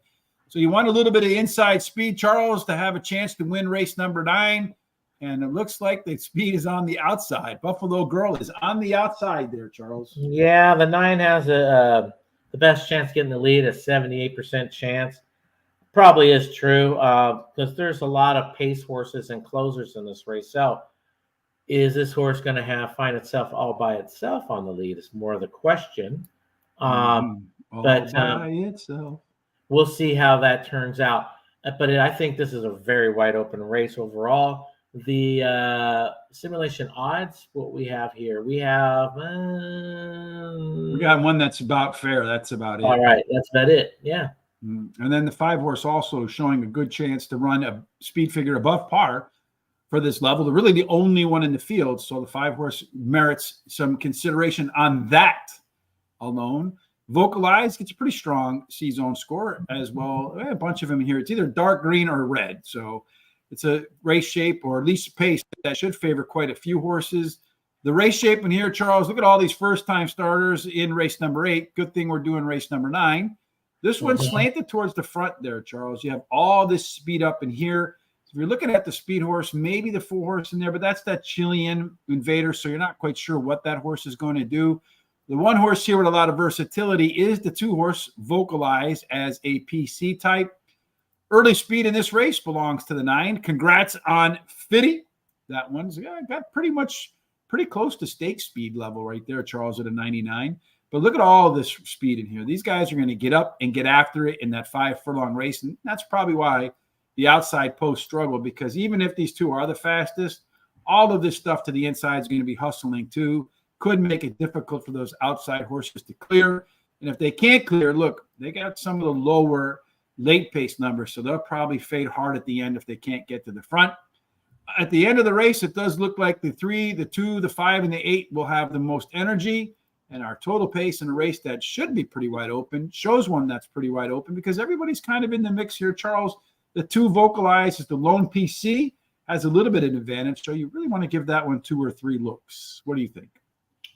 So you want a little bit of inside speed, Charles, to have a chance to win race number 9. And it looks like the speed is on the outside. Buffalo Girl is on the outside there, Charles. Yeah, the 9 has the best chance getting the lead, a 78% chance. Probably is true because there's a lot of pace horses and closers in this race. So is this horse going to find itself all by itself on the lead? Is more of the question. All by itself. We'll see how that turns out. But I think this is a very wide open race overall. The simulation odds, what we have here, we got one that's about fair. That's about it. All right, that's about it. Yeah. And then the 5 horse also showing a good chance to run a speed figure above par for this level. They're really the only one in the field, so the 5 horse merits some consideration on that alone. Vocalize gets a pretty strong C-zone score as well. A bunch of them here. It's either dark green or red, so it's a race shape or at least pace that should favor quite a few horses. The race shape in here, Charles, look at all these first-time starters in race number 8. Good thing we're doing race number 9. This one's slanted towards the front there, Charles. You have all this speed up in here. If you're looking at the speed horse, maybe the 4 horse in there, but that's that Chilean Invader, so you're not quite sure what that horse is going to do. The 1 horse here with a lot of versatility is the 2 horse Vocalize as a PC type. Early speed in this race belongs to the 9. Congrats on Fitty. That one's got pretty close to stake speed level right there, Charles, at a 99. But look at all this speed in here. These guys are going to get up and get after it in that 5 furlong race. And that's probably why the outside post struggle, because even if these 2 are the fastest, all of this stuff to the inside is going to be hustling too. Could make it difficult for those outside horses to clear. And if they can't clear, look, they got some of the lower late pace numbers, so they'll probably fade hard at the end if they can't get to the front. At the end of the race, it does look like the 3, the 2, the 5, and the 8 will have the most energy. And our total pace in a race that should be pretty wide open shows one that's pretty wide open because everybody's kind of in the mix here, Charles. The 2 Vocalize is the lone PC, has a little bit of an advantage, so you really want to give that one 2 or 3 looks. What do you think?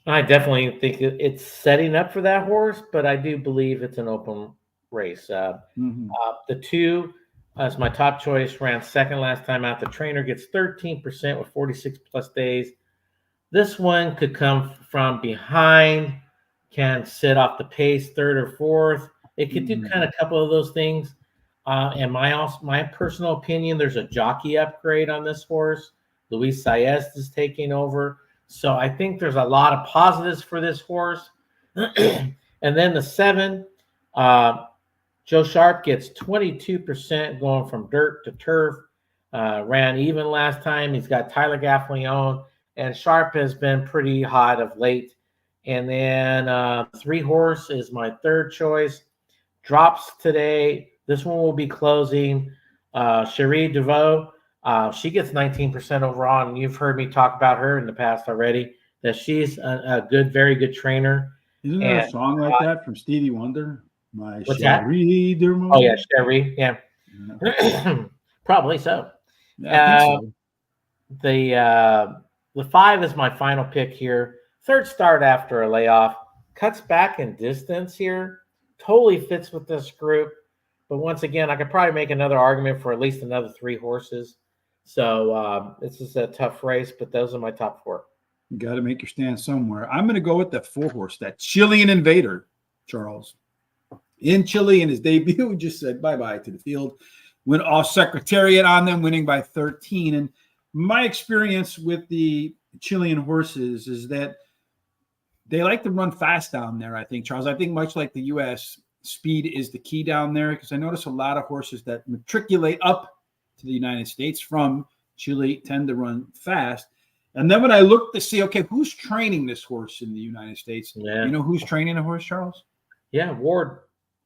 I definitely think it's setting up for that horse, but I do believe it's an open race. The 2 as my top choice, ran second last time out. The trainer gets 13% with 46 plus days. This one could come from behind, can sit off the pace, 3rd or 4th. It could do kind of a couple of those things. And my personal opinion, there's a jockey upgrade on this horse. Luis Saez is taking over. So I think there's a lot of positives for this horse. And then the 7, Joe Sharp gets 22% going from dirt to turf. ran even last time. He's got Tyler Gaffleon, and Sharp has been pretty hot of late. And then 3 Horse is my third choice. Drops today. This one will be closing. Cherie DeVoe, she gets 19% overall, and you've heard me talk about her in the past already, that she's a good, very good trainer. Isn't there a song like that from Stevie Wonder? My What's that? Cherie DeVoe. Oh, yeah, Cherie. Yeah. Probably so. Yeah, I think so. The 5 is my final pick here. Third start after a layoff. Cuts back in distance here. Totally fits with this group. But once again, I could probably make another argument for at least another 3 horses. So this is a tough race, but those are my top 4. You got to make your stand somewhere. I'm going to go with that 4 horse, that Chilean Invader, Charles. In Chile, in his debut, just said bye-bye to the field. Went off Secretariat on them, winning by 13. And my experience with the Chilean horses is that they like to run fast down there, I think, Charles. I think much like the U.S., speed is the key down there, because I notice a lot of horses that matriculate up to the United States from Chile tend to run fast. And then when I look to see, okay, who's training this horse in the United States? Yeah. You know who's training a horse, Charles? Yeah, Ward.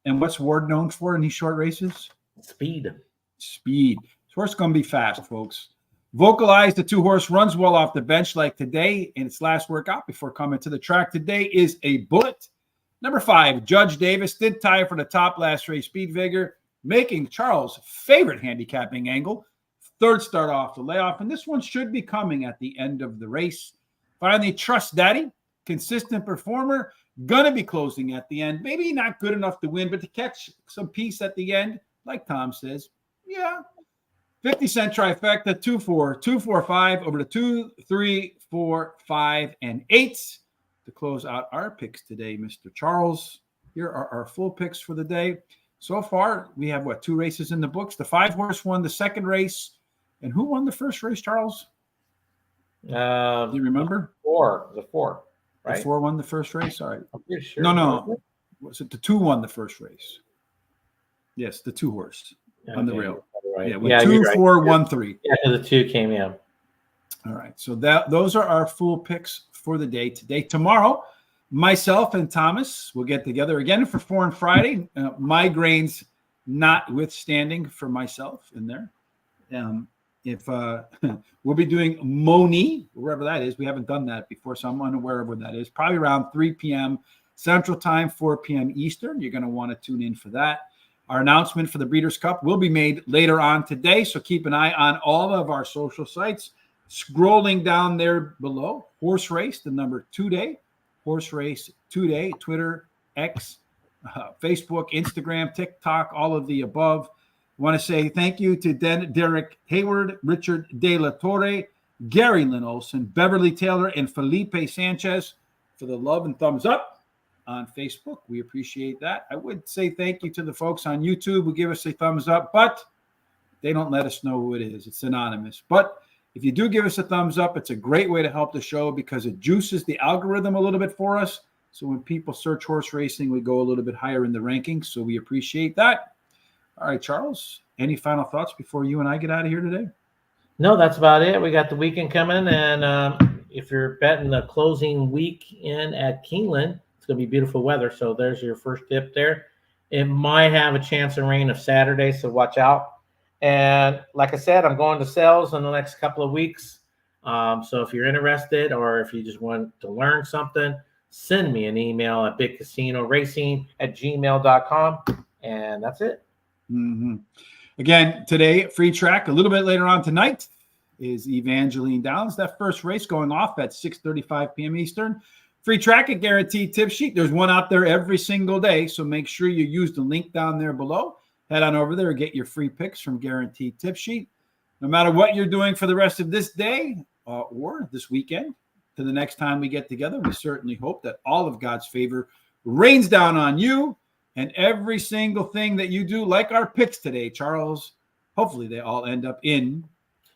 And what's Ward known for in these short races? Speed. This horse is going to be fast, folks. Vocalize, the 2 horse, runs well off the bench like today in its last workout before coming to the track today, is a bullet. Number 5, Judge Davis, did tie for the top last race, Speed Vigor, making Charles' favorite handicapping angle. Third start off the layoff, and this one should be coming at the end of the race. Finally, Trust Daddy, consistent performer, going to be closing at the end. Maybe not good enough to win, but to catch some peace at the end, like Tom says, yeah. 50-cent trifecta, 2, 4, 2, 4, 5, over to 2, 3, 4, 5, and 8 to close out our picks today, Mr. Charles. Here are our full picks for the day. So far, we have, 2 races in the books. The 5 horse won the second race. And who won the first race, Charles? Do you remember? The 4, right? The 4 won the first race? All right. I'm pretty sure. No. Was it the 2 won the first race? Yes, the 2 horse on the rail. Right. Yeah, with 2, 4, 1, 3. Yeah, the 2 came in. All right. So those are our full picks for the day today. Tomorrow, myself and Thomas will get together again for Foreign Friday. Migraines notwithstanding for myself in there. If we'll be doing Moni, wherever that is. We haven't done that before, so I'm unaware of where that is. Probably around 3 p.m. Central Time, 4 p.m. Eastern. You're going to want to tune in for that. Our announcement for the Breeders' Cup will be made later on today, so keep an eye on all of our social sites. Scrolling down there below, Horse Race, the number 2 day, Horse Race 2 day, Twitter, X, Facebook, Instagram, TikTok, all of the above. I want to say thank you to Derek Hayward, Richard De La Torre, Gary Lynn Olson, Beverly Taylor, and Felipe Sanchez for the love and thumbs up on Facebook. We appreciate that. I would say thank you to the folks on YouTube who give us a thumbs up, but they don't let us know who it is. It's anonymous. But if you do give us a thumbs up, it's a great way to help the show because it juices the algorithm a little bit for us. So when people search horse racing, we go a little bit higher in the rankings. So we appreciate that. All right, Charles, any final thoughts before you and I get out of here today? No, that's about it. We got the weekend coming. And if you're betting the closing week in at Keeneland, it's going to be beautiful weather. So there's your first tip there. It might have a chance of rain of Saturday, so watch out. And like I said, I'm going to sales in the next couple of weeks. So if you're interested or if you just want to learn something, send me an email at bigcasinoracing@gmail.com. And that's it. Mm-hmm. Again, today, free track. A little bit later on tonight is Evangeline Downs. That first race going off at 6:35 p.m. Eastern. Free track, a guaranteed tip sheet. There's one out there every single day, so make sure you use the link down there below. Head on over there and get your free picks from Guaranteed Tip Sheet. No matter what you're doing for the rest of this day or this weekend, to the next time we get together, we certainly hope that all of God's favor rains down on you and every single thing that you do, like our picks today, Charles. Hopefully they all end up in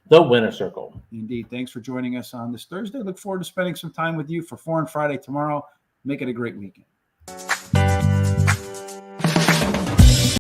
the winner circle. Indeed. Thanks for joining us on this Thursday. Look forward to spending some time with you for Foreign Friday tomorrow. Make it a great weekend.